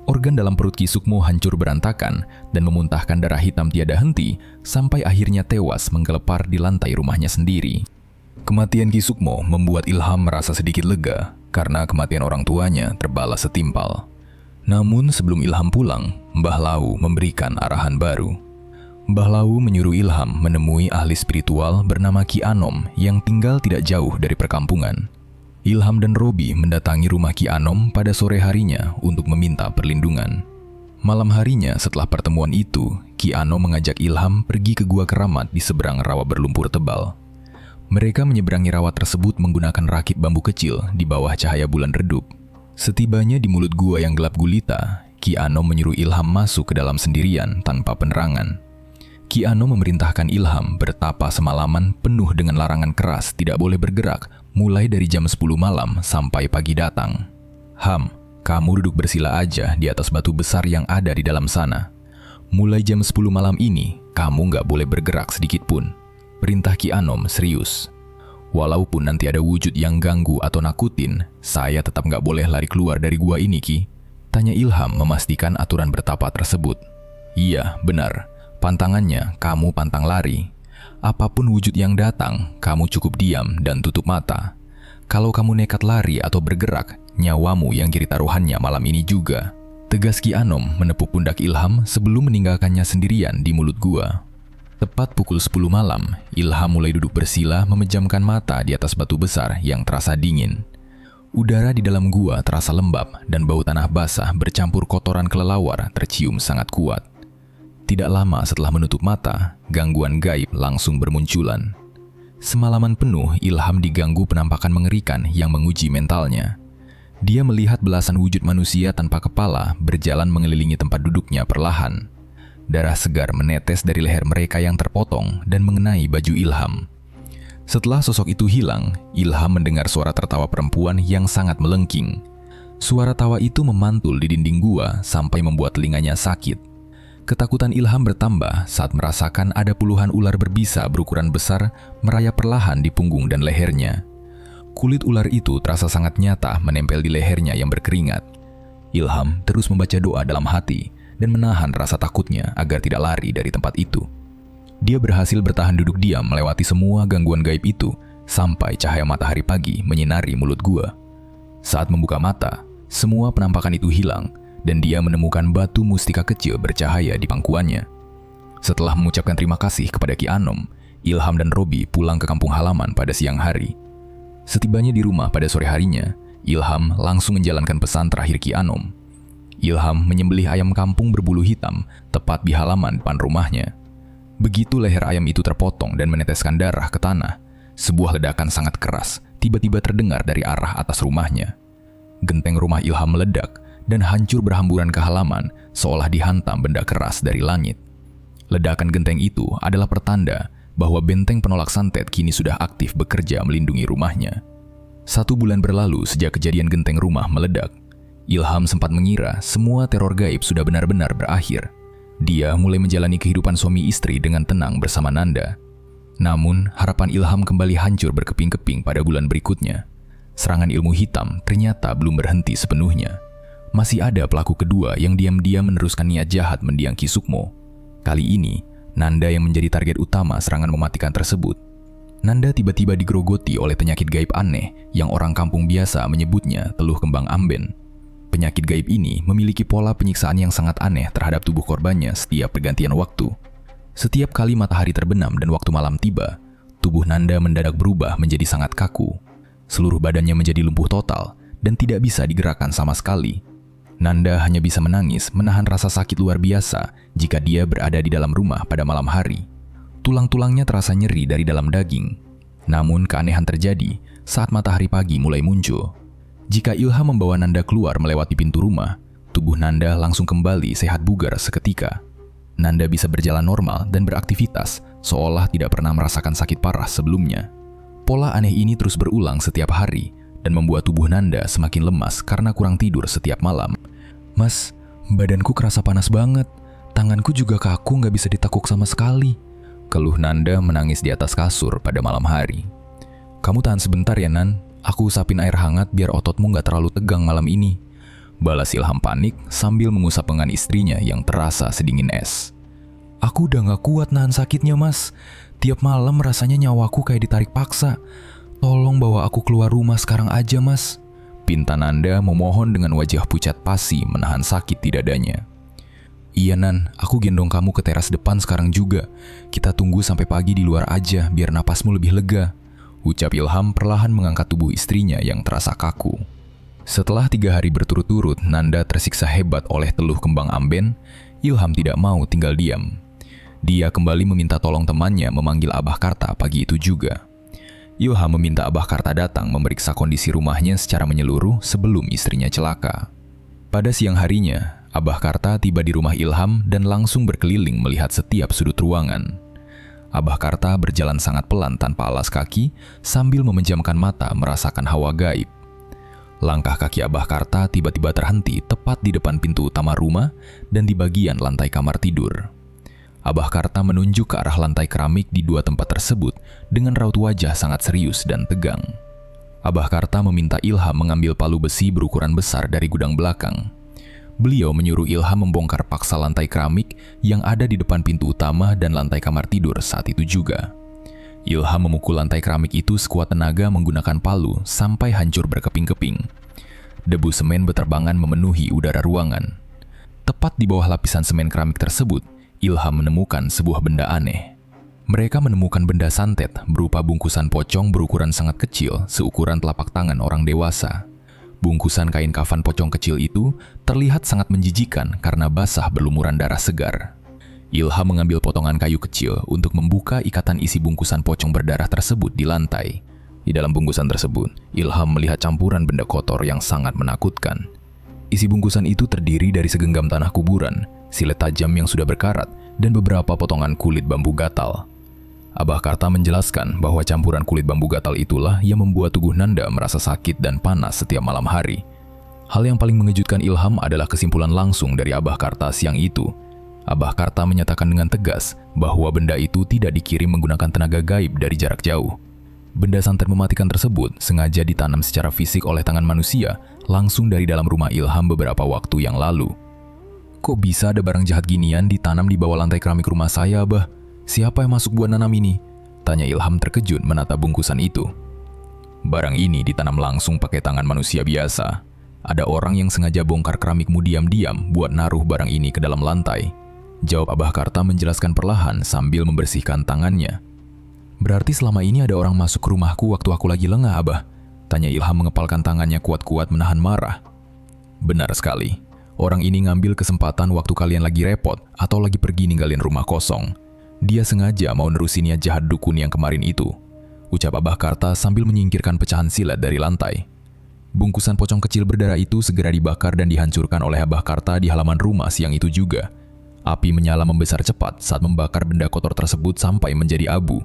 Organ dalam perut Ki Sukmo hancur berantakan dan memuntahkan darah hitam tiada henti sampai akhirnya tewas menggelepar di lantai rumahnya sendiri. Kematian Ki Sukmo membuat Ilham merasa sedikit lega karena kematian orang tuanya terbalas setimpal. Namun sebelum Ilham pulang, Mbah Lawu memberikan arahan baru. Mbah Lawu menyuruh Ilham menemui ahli spiritual bernama Ki Anom yang tinggal tidak jauh dari perkampungan. Ilham dan Robi mendatangi rumah Ki Anom pada sore harinya untuk meminta perlindungan. Malam harinya setelah pertemuan itu, Ki Anom mengajak Ilham pergi ke gua keramat di seberang rawa berlumpur tebal. Mereka menyeberangi rawa tersebut menggunakan rakit bambu kecil di bawah cahaya bulan redup. Setibanya di mulut gua yang gelap gulita, Ki Anom menyuruh Ilham masuk ke dalam sendirian tanpa penerangan. Ki Anom memerintahkan Ilham bertapa semalaman penuh dengan larangan keras tidak boleh bergerak mulai dari jam 10 malam sampai pagi datang. Ham, kamu duduk bersila aja di atas batu besar yang ada di dalam sana. Mulai jam 10 malam ini, kamu nggak boleh bergerak sedikit pun. Perintah Ki Anom serius. Walaupun nanti ada wujud yang ganggu atau nakutin, saya tetap nggak boleh lari keluar dari gua ini, Ki. Tanya Ilham memastikan aturan bertapa tersebut. Iya, benar. Pantangannya, kamu pantang lari. Apapun wujud yang datang, kamu cukup diam dan tutup mata. Kalau kamu nekat lari atau bergerak, nyawamu yang jadi taruhannya malam ini juga. Tegas Ki Anom menepuk pundak Ilham sebelum meninggalkannya sendirian di mulut gua. Tepat pukul 10 malam, Ilham mulai duduk bersila memejamkan mata di atas batu besar yang terasa dingin. Udara di dalam gua terasa lembab dan bau tanah basah bercampur kotoran kelelawar tercium sangat kuat. Tidak lama setelah menutup mata, gangguan gaib langsung bermunculan. Semalaman penuh Ilham diganggu penampakan mengerikan yang menguji mentalnya. Dia melihat belasan wujud manusia tanpa kepala berjalan mengelilingi tempat duduknya perlahan. Darah segar menetes dari leher mereka yang terpotong dan mengenai baju Ilham. Setelah sosok itu hilang, Ilham mendengar suara tertawa perempuan yang sangat melengking. Suara tawa itu memantul di dinding gua sampai membuat telinganya sakit. Ketakutan Ilham bertambah saat merasakan ada puluhan ular berbisa berukuran besar merayap perlahan di punggung dan lehernya. Kulit ular itu terasa sangat nyata menempel di lehernya yang berkeringat. Ilham terus membaca doa dalam hati dan menahan rasa takutnya agar tidak lari dari tempat itu. Dia berhasil bertahan duduk diam melewati semua gangguan gaib itu sampai cahaya matahari pagi menyinari mulut gua. Saat membuka mata, semua penampakan itu hilang dan dia menemukan batu mustika kecil bercahaya di pangkuannya. Setelah mengucapkan terima kasih kepada Ki Anom, Ilham dan Robi pulang ke kampung halaman pada siang hari. Setibanya di rumah pada sore harinya, Ilham langsung menjalankan pesan terakhir Ki Anom. Ilham menyembelih ayam kampung berbulu hitam tepat di halaman depan rumahnya. Begitu leher ayam itu terpotong dan meneteskan darah ke tanah, sebuah ledakan sangat keras tiba-tiba terdengar dari arah atas rumahnya. Genteng rumah Ilham meledak dan hancur berhamburan ke halaman seolah dihantam benda keras dari langit. Ledakan genteng itu adalah pertanda bahwa benteng penolak santet kini sudah aktif bekerja melindungi rumahnya. 1 bulan berlalu sejak kejadian genteng rumah meledak. Ilham sempat mengira semua teror gaib sudah benar-benar berakhir. Dia mulai menjalani kehidupan suami istri dengan tenang bersama Nanda. Namun, harapan Ilham kembali hancur berkeping-keping pada bulan berikutnya. Serangan ilmu hitam ternyata belum berhenti sepenuhnya. Masih ada pelaku kedua yang diam-diam meneruskan niat jahat mendiang Ki Sukmo. Kali ini, Nanda yang menjadi target utama serangan mematikan tersebut. Nanda tiba-tiba digerogoti oleh penyakit gaib aneh yang orang kampung biasa menyebutnya teluh kembang amben. Penyakit gaib ini memiliki pola penyiksaan yang sangat aneh terhadap tubuh korbannya setiap pergantian waktu. Setiap kali matahari terbenam dan waktu malam tiba, tubuh Nanda mendadak berubah menjadi sangat kaku. Seluruh badannya menjadi lumpuh total dan tidak bisa digerakkan sama sekali. Nanda hanya bisa menangis menahan rasa sakit luar biasa jika dia berada di dalam rumah pada malam hari. Tulang-tulangnya terasa nyeri dari dalam daging. Namun keanehan terjadi saat matahari pagi mulai muncul. Jika Ilham membawa Nanda keluar melewati pintu rumah, tubuh Nanda langsung kembali sehat bugar seketika. Nanda bisa berjalan normal dan beraktivitas seolah tidak pernah merasakan sakit parah sebelumnya. Pola aneh ini terus berulang setiap hari dan membuat tubuh Nanda semakin lemas karena kurang tidur setiap malam. "Mas, badanku kerasa panas banget. Tanganku juga kaku, nggak bisa ditekuk sama sekali," keluh Nanda menangis di atas kasur pada malam hari. "Kamu tahan sebentar ya, Nan. Aku usapin air hangat biar ototmu nggak terlalu tegang malam ini," balas Ilham panik sambil mengusap lengan istrinya yang terasa sedingin es. "Aku udah nggak kuat nahan sakitnya, Mas. Tiap malam rasanya nyawaku kayak ditarik paksa. Tolong bawa aku keluar rumah sekarang aja, Mas," pinta Nanda memohon dengan wajah pucat pasi menahan sakit di dadanya. "Iya, Nan, aku gendong kamu ke teras depan sekarang juga. Kita tunggu sampai pagi di luar aja biar napasmu lebih lega," ucap Ilham perlahan mengangkat tubuh istrinya yang terasa kaku. Setelah 3 hari berturut-turut Nanda tersiksa hebat oleh teluh kembang amben, Ilham tidak mau tinggal diam. Dia kembali meminta tolong temannya memanggil Abah Karta pagi itu juga. Ilham meminta Abah Karta datang memeriksa kondisi rumahnya secara menyeluruh sebelum istrinya celaka. Pada siang harinya, Abah Karta tiba di rumah Ilham dan langsung berkeliling melihat setiap sudut ruangan. Abah Karta berjalan sangat pelan tanpa alas kaki sambil memejamkan mata merasakan hawa gaib. Langkah kaki Abah Karta tiba-tiba terhenti tepat di depan pintu utama rumah dan di bagian lantai kamar tidur. Abah Karta menunjuk ke arah lantai keramik di 2 tempat tersebut dengan raut wajah sangat serius dan tegang. Abah Karta meminta Ilham mengambil palu besi berukuran besar dari gudang belakang. Beliau menyuruh Ilham membongkar paksa lantai keramik yang ada di depan pintu utama dan lantai kamar tidur saat itu juga. Ilham memukul lantai keramik itu sekuat tenaga menggunakan palu sampai hancur berkeping-keping. Debu semen beterbangan memenuhi udara ruangan. Tepat di bawah lapisan semen keramik tersebut, Ilham menemukan sebuah benda aneh. Mereka menemukan benda santet berupa bungkusan pocong berukuran sangat kecil seukuran telapak tangan orang dewasa. Bungkusan kain kafan pocong kecil itu terlihat sangat menjijikan karena basah berlumuran darah segar. Ilham mengambil potongan kayu kecil untuk membuka ikatan isi bungkusan pocong berdarah tersebut di lantai. Di dalam bungkusan tersebut, Ilham melihat campuran benda kotor yang sangat menakutkan. Isi bungkusan itu terdiri dari segenggam tanah kuburan, silet tajam yang sudah berkarat, dan beberapa potongan kulit bambu gatal. Abah Karta menjelaskan bahwa campuran kulit bambu gatal itulah yang membuat tubuh Nanda merasa sakit dan panas setiap malam hari. Hal yang paling mengejutkan Ilham adalah kesimpulan langsung dari Abah Karta siang itu. Abah Karta menyatakan dengan tegas bahwa benda itu tidak dikirim menggunakan tenaga gaib dari jarak jauh. Benda santet mematikan tersebut sengaja ditanam secara fisik oleh tangan manusia langsung dari dalam rumah Ilham beberapa waktu yang lalu. "Kok bisa ada barang jahat ginian ditanam di bawah lantai keramik rumah saya, Abah? Siapa yang masuk buat nanam ini?" tanya Ilham terkejut menatap bungkusan itu. "Barang ini ditanam langsung pakai tangan manusia biasa. Ada orang yang sengaja bongkar keramikmu diam-diam buat naruh barang ini ke dalam lantai," jawab Abah Karta menjelaskan perlahan sambil membersihkan tangannya. "Berarti selama ini ada orang masuk ke rumahku waktu aku lagi lengah, Abah?" tanya Ilham mengepalkan tangannya kuat-kuat menahan marah. "Benar sekali. Orang ini ngambil kesempatan waktu kalian lagi repot atau lagi pergi ninggalin rumah kosong. Dia sengaja mau nerusin niat jahat dukun yang kemarin itu," ucap Abah Karta sambil menyingkirkan pecahan silet dari lantai. Bungkusan pocong kecil berdarah itu segera dibakar dan dihancurkan oleh Abah Karta di halaman rumah siang itu juga. Api menyala membesar cepat saat membakar benda kotor tersebut sampai menjadi abu.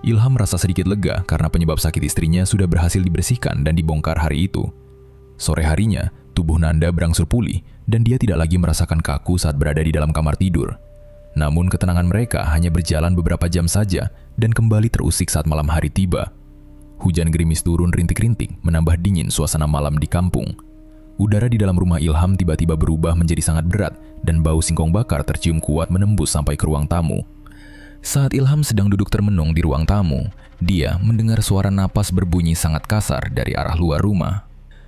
Ilham merasa sedikit lega karena penyebab sakit istrinya sudah berhasil dibersihkan dan dibongkar hari itu. Sore harinya, Tubuh Nanda berangsur pulih dan dia tidak lagi merasakan kaku saat berada di dalam kamar tidur. Namun ketenangan mereka hanya berjalan beberapa jam saja dan kembali terusik saat malam hari tiba. Hujan gerimis turun rintik-rintik menambah dingin suasana malam di kampung. Udara di dalam rumah Ilham tiba-tiba berubah menjadi sangat berat dan bau singkong bakar tercium kuat menembus sampai ke ruang tamu. Saat Ilham sedang duduk termenung di ruang tamu, dia mendengar suara napas berbunyi sangat kasar dari arah luar rumah.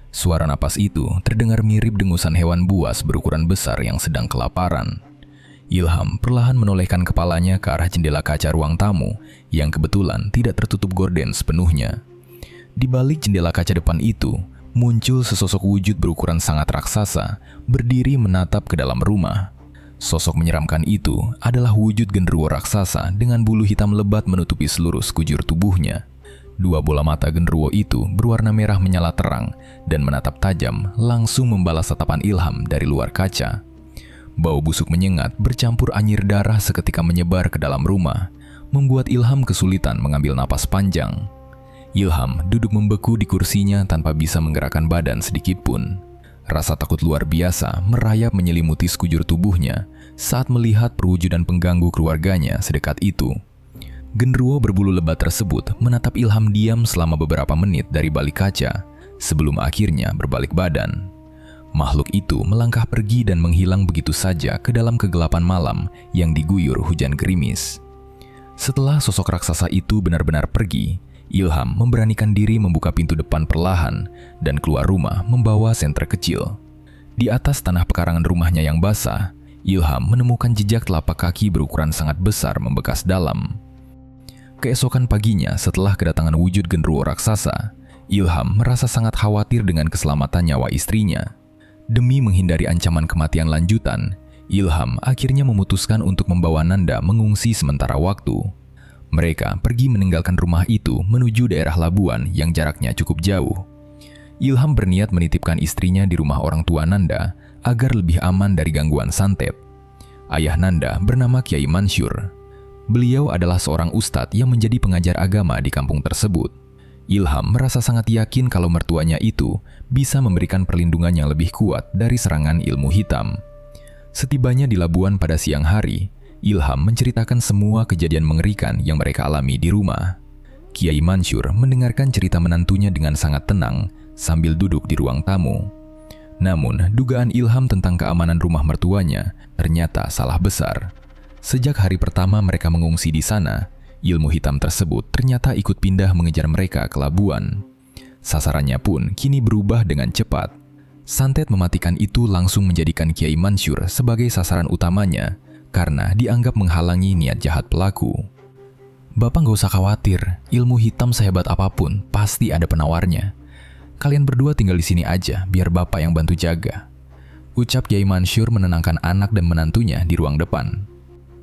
Suara napas itu terdengar mirip dengusan hewan buas berukuran besar yang sedang kelaparan. Ilham perlahan menolehkan kepalanya ke arah jendela kaca ruang tamu yang kebetulan tidak tertutup gorden sepenuhnya. Di balik jendela kaca depan itu, muncul sesosok wujud berukuran sangat raksasa berdiri menatap ke dalam rumah. Sosok menyeramkan itu adalah wujud genderuwo raksasa dengan bulu hitam lebat menutupi seluruh sekujur tubuhnya. Dua bola mata genderuwo itu berwarna merah menyala terang dan menatap tajam langsung membalas tatapan Ilham dari luar kaca. Bau busuk menyengat bercampur anyir darah seketika menyebar ke dalam rumah, membuat Ilham kesulitan mengambil napas panjang. Ilham duduk membeku di kursinya tanpa bisa menggerakkan badan sedikit pun. Rasa takut luar biasa merayap menyelimuti sekujur tubuhnya saat melihat perwujudan pengganggu keluarganya sedekat itu. Genderuwo berbulu lebat tersebut menatap Ilham diam selama beberapa menit dari balik kaca, sebelum akhirnya berbalik badan. Makhluk itu melangkah pergi dan menghilang begitu saja ke dalam kegelapan malam yang diguyur hujan gerimis. Setelah sosok raksasa itu benar-benar pergi, Ilham memberanikan diri membuka pintu depan perlahan dan keluar rumah membawa senter kecil. Di atas tanah pekarangan rumahnya yang basah, Ilham menemukan jejak telapak kaki berukuran sangat besar membekas dalam. Keesokan paginya setelah kedatangan wujud genderuwo raksasa, Ilham merasa sangat khawatir dengan keselamatan nyawa istrinya. Demi menghindari ancaman kematian lanjutan, Ilham akhirnya memutuskan untuk membawa Nanda mengungsi sementara waktu. Mereka pergi meninggalkan rumah itu menuju daerah Labuan yang jaraknya cukup jauh. Ilham berniat menitipkan istrinya di rumah orang tua Nanda agar lebih aman dari gangguan santet. Ayah Nanda bernama Kiai Mansur. Beliau adalah seorang ustadz yang menjadi pengajar agama di kampung tersebut. Ilham merasa sangat yakin kalau mertuanya itu bisa memberikan perlindungan yang lebih kuat dari serangan ilmu hitam. Setibanya di Labuan pada siang hari, Ilham menceritakan semua kejadian mengerikan yang mereka alami di rumah. Kiai Mansur mendengarkan cerita menantunya dengan sangat tenang sambil duduk di ruang tamu. Namun, dugaan Ilham tentang keamanan rumah mertuanya ternyata salah besar. Sejak hari pertama mereka mengungsi di sana, ilmu hitam tersebut ternyata ikut pindah mengejar mereka ke Labuan. Sasarannya pun kini berubah dengan cepat. Santet mematikan itu langsung menjadikan Kiai Mansur sebagai sasaran utamanya karena dianggap menghalangi niat jahat pelaku. Bapak nggak usah khawatir, ilmu hitam sehebat apapun pasti ada penawarnya. Kalian berdua tinggal di sini aja biar bapak yang bantu jaga. Ucap Kiai Mansur menenangkan anak dan menantunya di ruang depan.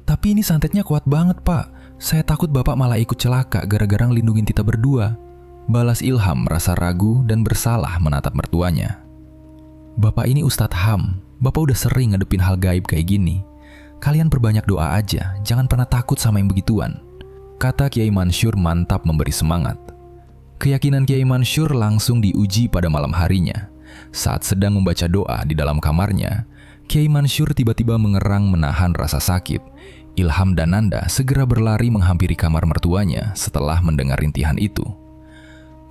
Tapi ini santetnya kuat banget, Pak. Saya takut Bapak malah ikut celaka gara-gara ngelindungin kita berdua. Balas Ilham merasa ragu dan bersalah menatap mertuanya. Bapak ini Ustadz Ham. Bapak udah sering ngadepin hal gaib kayak gini. Kalian perbanyak doa aja, jangan pernah takut sama yang begituan. Kata Kiai Mansur mantap memberi semangat. Keyakinan Kiai Mansur langsung diuji pada malam harinya. Saat sedang membaca doa di dalam kamarnya, Kiai Mansur tiba-tiba mengerang menahan rasa sakit. Ilham dan Nanda segera berlari menghampiri kamar mertuanya setelah mendengar rintihan itu.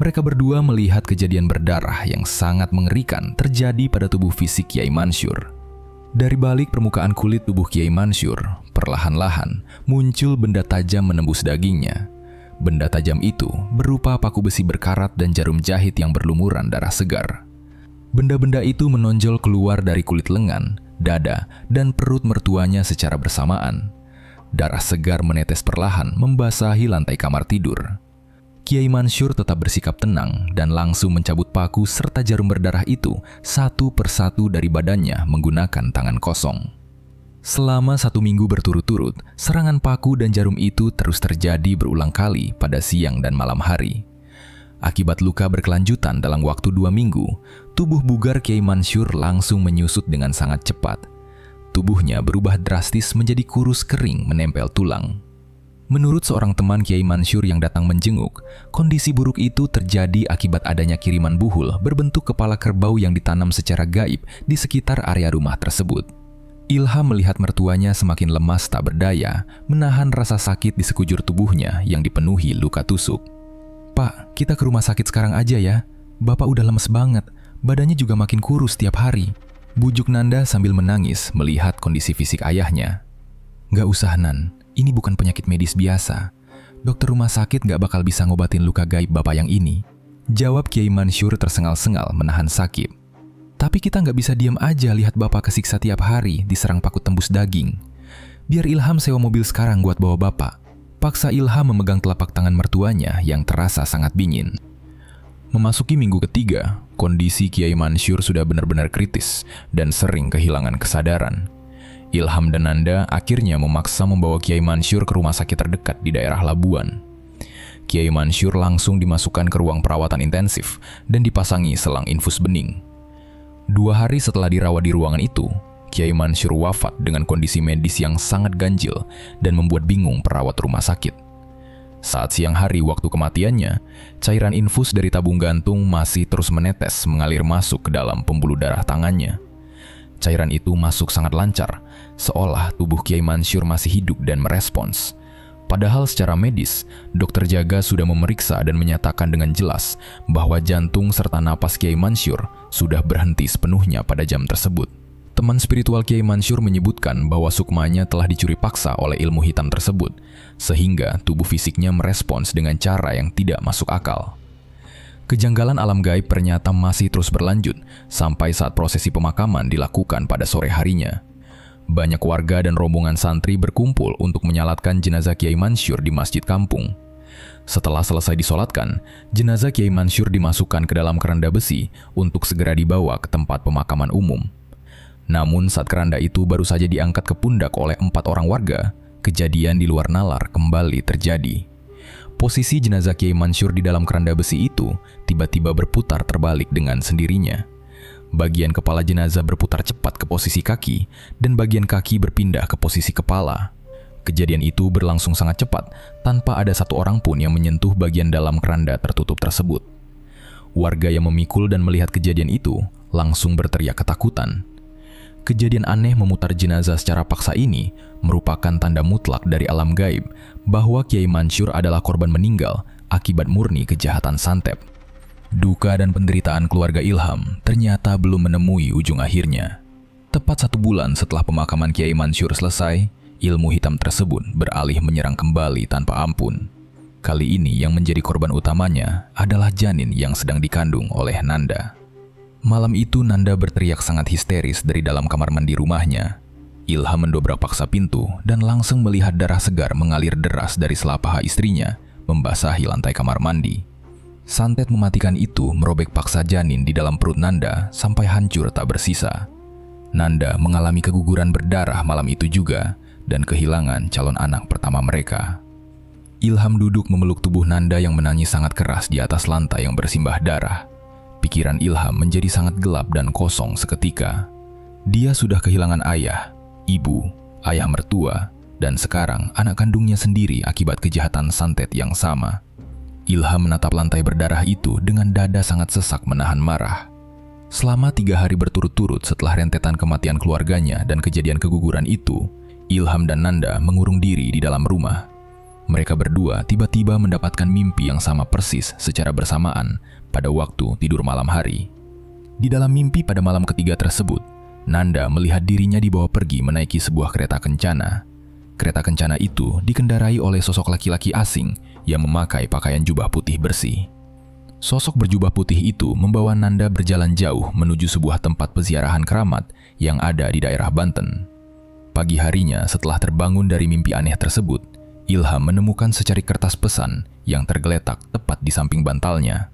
Mereka berdua melihat kejadian berdarah yang sangat mengerikan terjadi pada tubuh fisik Kiai Mansur. Dari balik permukaan kulit tubuh Kiai Mansur, perlahan-lahan muncul benda tajam menembus dagingnya. Benda tajam itu berupa paku besi berkarat dan jarum jahit yang berlumuran darah segar. Benda-benda itu menonjol keluar dari kulit lengan, dada, dan perut mertuanya secara bersamaan. Darah segar menetes perlahan membasahi lantai kamar tidur. Kiai Mansur tetap bersikap tenang dan langsung mencabut paku serta jarum berdarah itu satu persatu dari badannya menggunakan tangan kosong. Selama 1 minggu berturut-turut, serangan paku dan jarum itu terus terjadi berulang kali pada siang dan malam hari. Akibat luka berkelanjutan dalam waktu 2 minggu, tubuh bugar Kiai Mansur langsung menyusut dengan sangat cepat. Tubuhnya berubah drastis menjadi kurus kering menempel tulang. Menurut seorang teman Kiai Mansur yang datang menjenguk, kondisi buruk itu terjadi akibat adanya kiriman buhul berbentuk kepala kerbau yang ditanam secara gaib di sekitar area rumah tersebut. Ilham melihat mertuanya semakin lemas tak berdaya, menahan rasa sakit di sekujur tubuhnya yang dipenuhi luka tusuk. "Pak, kita ke rumah sakit sekarang aja ya. Bapak udah lemes banget, badannya juga makin kurus tiap hari," bujuk Nanda sambil menangis melihat kondisi fisik ayahnya. "Nggak usah, Nan. Ini bukan penyakit medis biasa. Dokter rumah sakit nggak bakal bisa ngobatin luka gaib Bapak yang ini," jawab Kiai Mansur tersengal-sengal menahan sakit. "Tapi kita nggak bisa diam aja lihat Bapak kesiksa tiap hari diserang paku tembus daging. Biar Ilham sewa mobil sekarang buat bawa Bapak," paksa Ilham memegang telapak tangan mertuanya yang terasa sangat dingin. Memasuki minggu ketiga, kondisi Kiai Mansur sudah benar-benar kritis dan sering kehilangan kesadaran. Ilham dan Nanda akhirnya memaksa membawa Kiai Mansur ke rumah sakit terdekat di daerah Labuan. Kiai Mansur langsung dimasukkan ke ruang perawatan intensif dan dipasangi selang infus bening. 2 hari setelah dirawat di ruangan itu, Kiai Mansur wafat dengan kondisi medis yang sangat ganjil dan membuat bingung perawat rumah sakit. Saat siang hari waktu kematiannya, cairan infus dari tabung gantung masih terus menetes mengalir masuk ke dalam pembuluh darah tangannya. Cairan itu masuk sangat lancar, seolah tubuh Kiai Mansur masih hidup dan merespons. Padahal secara medis, dokter jaga sudah memeriksa dan menyatakan dengan jelas bahwa jantung serta napas Kiai Mansur sudah berhenti sepenuhnya pada jam tersebut. Teman spiritual Kiai Mansur menyebutkan bahwa sukmanya telah dicuri paksa oleh ilmu hitam tersebut, sehingga tubuh fisiknya merespons dengan cara yang tidak masuk akal. Kejanggalan alam gaib ternyata masih terus berlanjut sampai saat prosesi pemakaman dilakukan pada sore harinya. Banyak warga dan rombongan santri berkumpul untuk menyalatkan jenazah Kiai Mansur di masjid kampung. Setelah selesai disolatkan, jenazah Kiai Mansur dimasukkan ke dalam keranda besi untuk segera dibawa ke tempat pemakaman umum. Namun saat keranda itu baru saja diangkat ke pundak oleh 4 orang warga, kejadian di luar nalar kembali terjadi. Posisi jenazah Kiai Mansur di dalam keranda besi itu tiba-tiba berputar terbalik dengan sendirinya. Bagian kepala jenazah berputar cepat ke posisi kaki, dan bagian kaki berpindah ke posisi kepala. Kejadian itu berlangsung sangat cepat, tanpa ada satu orang pun yang menyentuh bagian dalam keranda tertutup tersebut. Warga yang memikul dan melihat kejadian itu langsung berteriak ketakutan. Kejadian aneh memutar jenazah secara paksa ini merupakan tanda mutlak dari alam gaib bahwa Kiai Mansur adalah korban meninggal akibat murni kejahatan santet. Duka dan penderitaan keluarga Ilham ternyata belum menemui ujung akhirnya. Tepat 1 bulan setelah pemakaman Kiai Mansur selesai, ilmu hitam tersebut beralih menyerang kembali tanpa ampun. Kali ini yang menjadi korban utamanya adalah janin yang sedang dikandung oleh Nanda. Malam itu Nanda berteriak sangat histeris dari dalam kamar mandi rumahnya. Ilham mendobrak paksa pintu dan langsung melihat darah segar mengalir deras dari sela paha istrinya, membasahi lantai kamar mandi. Santet mematikan itu merobek paksa janin di dalam perut Nanda sampai hancur tak bersisa. Nanda mengalami keguguran berdarah malam itu juga dan kehilangan calon anak pertama mereka. Ilham duduk memeluk tubuh Nanda yang menangis sangat keras di atas lantai yang bersimbah darah. Pikiran Ilham menjadi sangat gelap dan kosong seketika. Dia sudah kehilangan ayah, ibu, ayah mertua, dan sekarang anak kandungnya sendiri akibat kejahatan santet yang sama. Ilham menatap lantai berdarah itu dengan dada sangat sesak menahan marah. Selama 3 hari berturut-turut setelah rentetan kematian keluarganya dan kejadian keguguran itu, Ilham dan Nanda mengurung diri di dalam rumah. Mereka berdua tiba-tiba mendapatkan mimpi yang sama persis secara bersamaan pada waktu tidur malam hari. Di dalam mimpi pada malam ketiga tersebut, Nanda melihat dirinya dibawa pergi menaiki sebuah kereta kencana. Kereta kencana itu dikendarai oleh sosok laki-laki asing yang memakai pakaian jubah putih bersih. Sosok berjubah putih itu membawa Nanda berjalan jauh menuju sebuah tempat peziarahan keramat yang ada di daerah Banten. Pagi harinya setelah terbangun dari mimpi aneh tersebut, Ilham menemukan secari kertas pesan yang tergeletak tepat di samping bantalnya.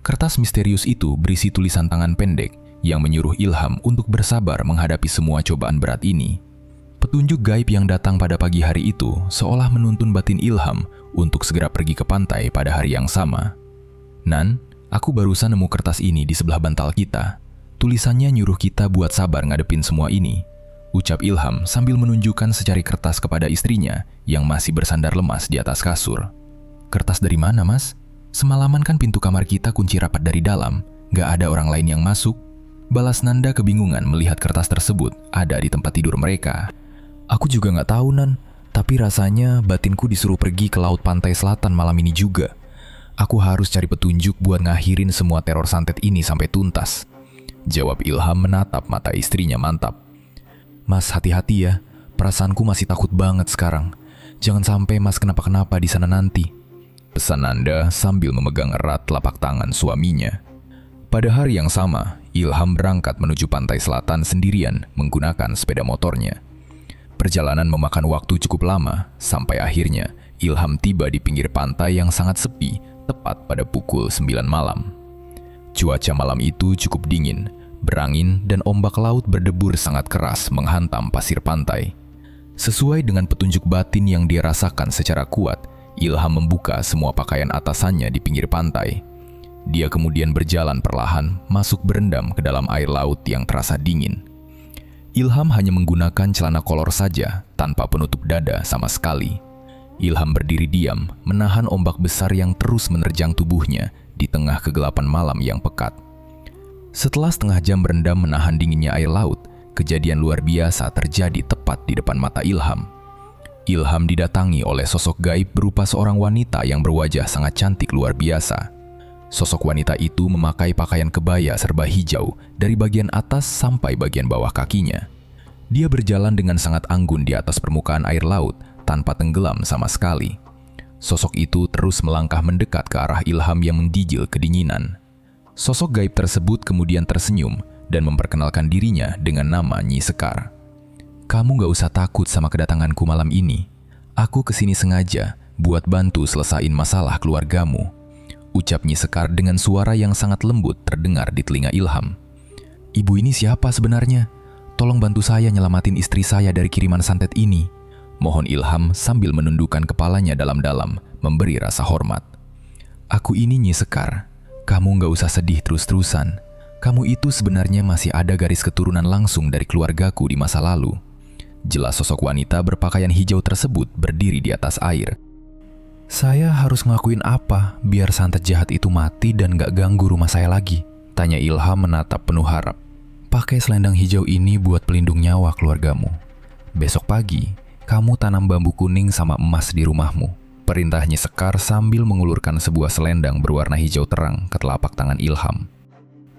Kertas misterius itu berisi tulisan tangan pendek yang menyuruh Ilham untuk bersabar menghadapi semua cobaan berat ini. Petunjuk gaib yang datang pada pagi hari itu seolah menuntun batin Ilham untuk segera pergi ke pantai pada hari yang sama. "Nan, aku barusan nemu kertas ini di sebelah bantal kita. Tulisannya nyuruh kita buat sabar ngadepin semua ini. ucap Ilham sambil menunjukkan secari kertas kepada istrinya yang masih bersandar lemas di atas kasur. Kertas dari mana, Mas? Semalaman kan pintu kamar kita kunci rapat dari dalam, gak ada orang lain yang masuk. Balas Nanda kebingungan melihat kertas tersebut ada di tempat tidur mereka. Aku juga gak tahu, Nan, tapi rasanya batinku disuruh pergi ke laut pantai selatan malam ini juga. Aku harus cari petunjuk buat ngakhirin semua teror santet ini sampai tuntas. Jawab Ilham menatap mata istrinya mantap. Mas, hati-hati ya, perasaanku masih takut banget sekarang. Jangan sampai Mas kenapa-kenapa di sana nanti. Pesan Nanda sambil memegang erat telapak tangan suaminya. Pada hari yang sama, Ilham berangkat menuju pantai selatan sendirian menggunakan sepeda motornya. Perjalanan memakan waktu cukup lama, sampai akhirnya Ilham tiba di pinggir pantai yang sangat sepi, tepat pada pukul 9 malam. Cuaca malam itu cukup dingin, berangin dan ombak laut berdebur sangat keras menghantam pasir pantai. Sesuai dengan petunjuk batin yang dia rasakan secara kuat, Ilham membuka semua pakaian atasannya di pinggir pantai. Dia kemudian berjalan perlahan masuk berendam ke dalam air laut yang terasa dingin. Ilham hanya menggunakan celana kolor saja, tanpa penutup dada sama sekali. Ilham berdiri diam, menahan ombak besar yang terus menerjang tubuhnya di tengah kegelapan malam yang pekat. Setelah setengah jam berendam menahan dinginnya air laut, kejadian luar biasa terjadi tepat di depan mata Ilham. Ilham didatangi oleh sosok gaib berupa seorang wanita yang berwajah sangat cantik luar biasa. Sosok wanita itu memakai pakaian kebaya serba hijau dari bagian atas sampai bagian bawah kakinya. Dia berjalan dengan sangat anggun di atas permukaan air laut tanpa tenggelam sama sekali. Sosok itu terus melangkah mendekat ke arah Ilham yang menggigil kedinginan. Sosok gaib tersebut kemudian tersenyum dan memperkenalkan dirinya dengan nama Nyi Sekar. Kamu gak usah takut sama kedatanganku malam ini. Aku kesini sengaja buat bantu selesain masalah keluargamu. Ucap Nyi Sekar dengan suara yang sangat lembut terdengar di telinga Ilham. Ibu ini siapa sebenarnya? Tolong bantu saya nyelamatin istri saya dari kiriman santet ini. Mohon Ilham sambil menundukkan kepalanya dalam-dalam, memberi rasa hormat. Aku ini Nyi Sekar. Kamu gak usah sedih terus-terusan. Kamu itu sebenarnya masih ada garis keturunan langsung dari keluargaku di masa lalu. Jelas sosok wanita berpakaian hijau tersebut berdiri di atas air. Saya harus ngelakuin apa biar santet jahat itu mati dan gak ganggu rumah saya lagi? Tanya Ilham menatap penuh harap. Pakai selendang hijau ini buat pelindung nyawa keluargamu. Besok pagi, kamu tanam bambu kuning sama emas di rumahmu. Perintah Nyi Sekar sambil mengulurkan sebuah selendang berwarna hijau terang ke telapak tangan Ilham.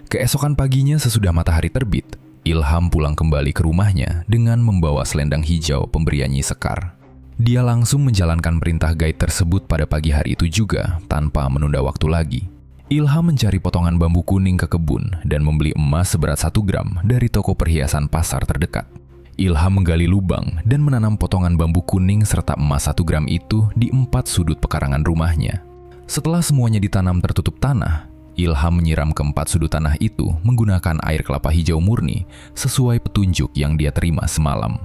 Keesokan paginya sesudah matahari terbit, Ilham pulang kembali ke rumahnya dengan membawa selendang hijau pemberian Nyi Sekar. Dia langsung menjalankan perintah gaib tersebut pada pagi hari itu juga tanpa menunda waktu lagi. Ilham mencari potongan bambu kuning ke kebun dan membeli emas seberat 1 gram dari toko perhiasan pasar terdekat. Ilham menggali lubang dan menanam potongan bambu kuning serta emas 1 gram itu di 4 sudut pekarangan rumahnya. Setelah semuanya ditanam tertutup tanah, Ilham menyiram ke 4 sudut tanah itu menggunakan air kelapa hijau murni sesuai petunjuk yang dia terima semalam.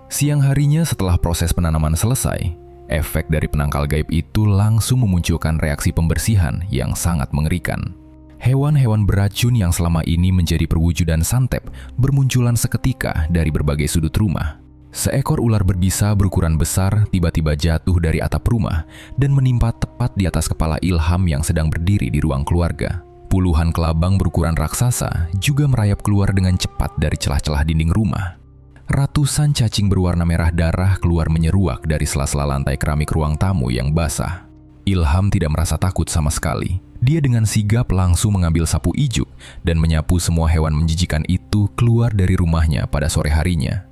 Siang harinya setelah proses penanaman selesai, efek dari penangkal gaib itu langsung memunculkan reaksi pembersihan yang sangat mengerikan. Hewan-hewan beracun yang selama ini menjadi perwujudan santep bermunculan seketika dari berbagai sudut rumah. Seekor ular berbisa berukuran besar tiba-tiba jatuh dari atap rumah dan menimpa tepat di atas kepala Ilham yang sedang berdiri di ruang keluarga. Puluhan kelabang berukuran raksasa juga merayap keluar dengan cepat dari celah-celah dinding rumah. Ratusan cacing berwarna merah darah keluar menyeruak dari sela-sela lantai keramik ruang tamu yang basah. Ilham tidak merasa takut sama sekali. Dia dengan sigap langsung mengambil sapu ijuk dan menyapu semua hewan menjijikan itu keluar dari rumahnya pada sore harinya.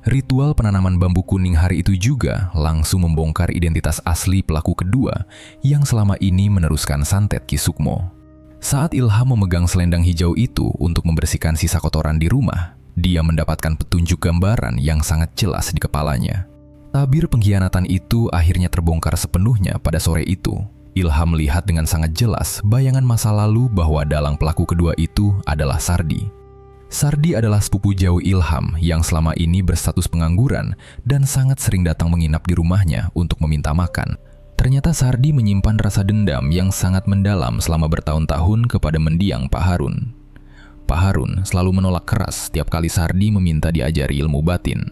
Ritual penanaman bambu kuning hari itu juga langsung membongkar identitas asli pelaku kedua yang selama ini meneruskan santet Ki Sukmo. Saat Ilham memegang selendang hijau itu untuk membersihkan sisa kotoran di rumah, dia mendapatkan petunjuk gambaran yang sangat jelas di kepalanya. Tabir pengkhianatan itu akhirnya terbongkar sepenuhnya pada sore itu. Ilham melihat dengan sangat jelas bayangan masa lalu bahwa dalang pelaku kedua itu adalah Sardi. Sardi adalah sepupu jauh Ilham yang selama ini berstatus pengangguran dan sangat sering datang menginap di rumahnya untuk meminta makan. Ternyata Sardi menyimpan rasa dendam yang sangat mendalam selama bertahun-tahun kepada mendiang Pak Harun. Pak Harun selalu menolak keras setiap kali Sardi meminta diajari ilmu batin.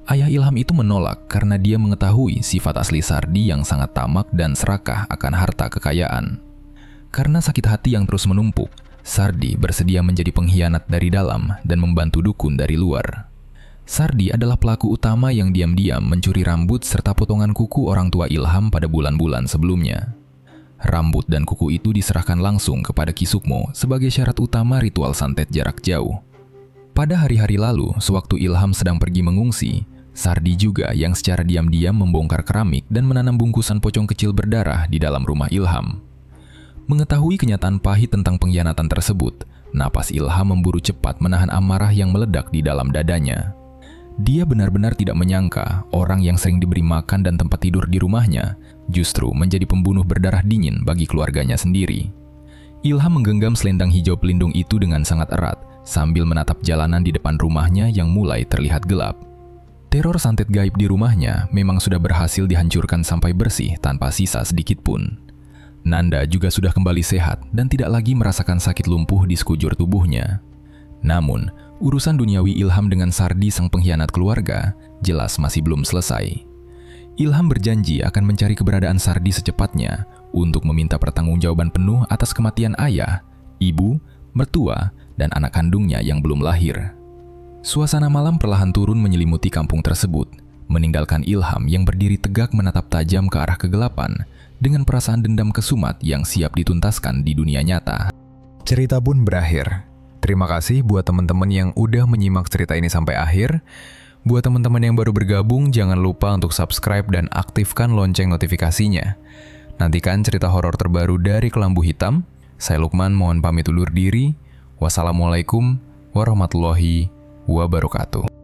Ayah Ilham itu menolak karena dia mengetahui sifat asli Sardi yang sangat tamak dan serakah akan harta kekayaan. Karena sakit hati yang terus menumpuk, Sardi bersedia menjadi pengkhianat dari dalam dan membantu dukun dari luar. Sardi adalah pelaku utama yang diam-diam mencuri rambut serta potongan kuku orang tua Ilham pada bulan-bulan sebelumnya. Rambut dan kuku itu diserahkan langsung kepada Ki Sukmo sebagai syarat utama ritual santet jarak jauh. Pada hari-hari lalu, sewaktu Ilham sedang pergi mengungsi, Sardi juga yang secara diam-diam membongkar keramik dan menanam bungkusan pocong kecil berdarah di dalam rumah Ilham. Mengetahui kenyataan pahit tentang pengkhianatan tersebut, napas Ilham memburu cepat menahan amarah yang meledak di dalam dadanya. Dia benar-benar tidak menyangka orang yang sering diberi makan dan tempat tidur di rumahnya justru menjadi pembunuh berdarah dingin bagi keluarganya sendiri. Ilham menggenggam selendang hijau pelindung itu dengan sangat erat sambil menatap jalanan di depan rumahnya yang mulai terlihat gelap. Teror santet gaib di rumahnya memang sudah berhasil dihancurkan sampai bersih tanpa sisa sedikit pun. Nanda juga sudah kembali sehat dan tidak lagi merasakan sakit lumpuh di sekujur tubuhnya. Namun, urusan duniawi Ilham dengan Sardi sang pengkhianat keluarga jelas masih belum selesai. Ilham berjanji akan mencari keberadaan Sardi secepatnya untuk meminta pertanggungjawaban penuh atas kematian ayah, ibu, mertua, dan anak kandungnya yang belum lahir. Suasana malam perlahan turun menyelimuti kampung tersebut, meninggalkan Ilham yang berdiri tegak menatap tajam ke arah kegelapan dengan perasaan dendam kesumat yang siap dituntaskan di dunia nyata. Cerita pun berakhir. Terima kasih buat teman-teman yang udah menyimak cerita ini sampai akhir. Buat teman-teman yang baru bergabung, jangan lupa untuk subscribe dan aktifkan lonceng notifikasinya. Nantikan cerita horor terbaru dari Kelambu Hitam. Saya Lukman, mohon pamit undur diri. Wassalamualaikum warahmatullahi wabarakatuh.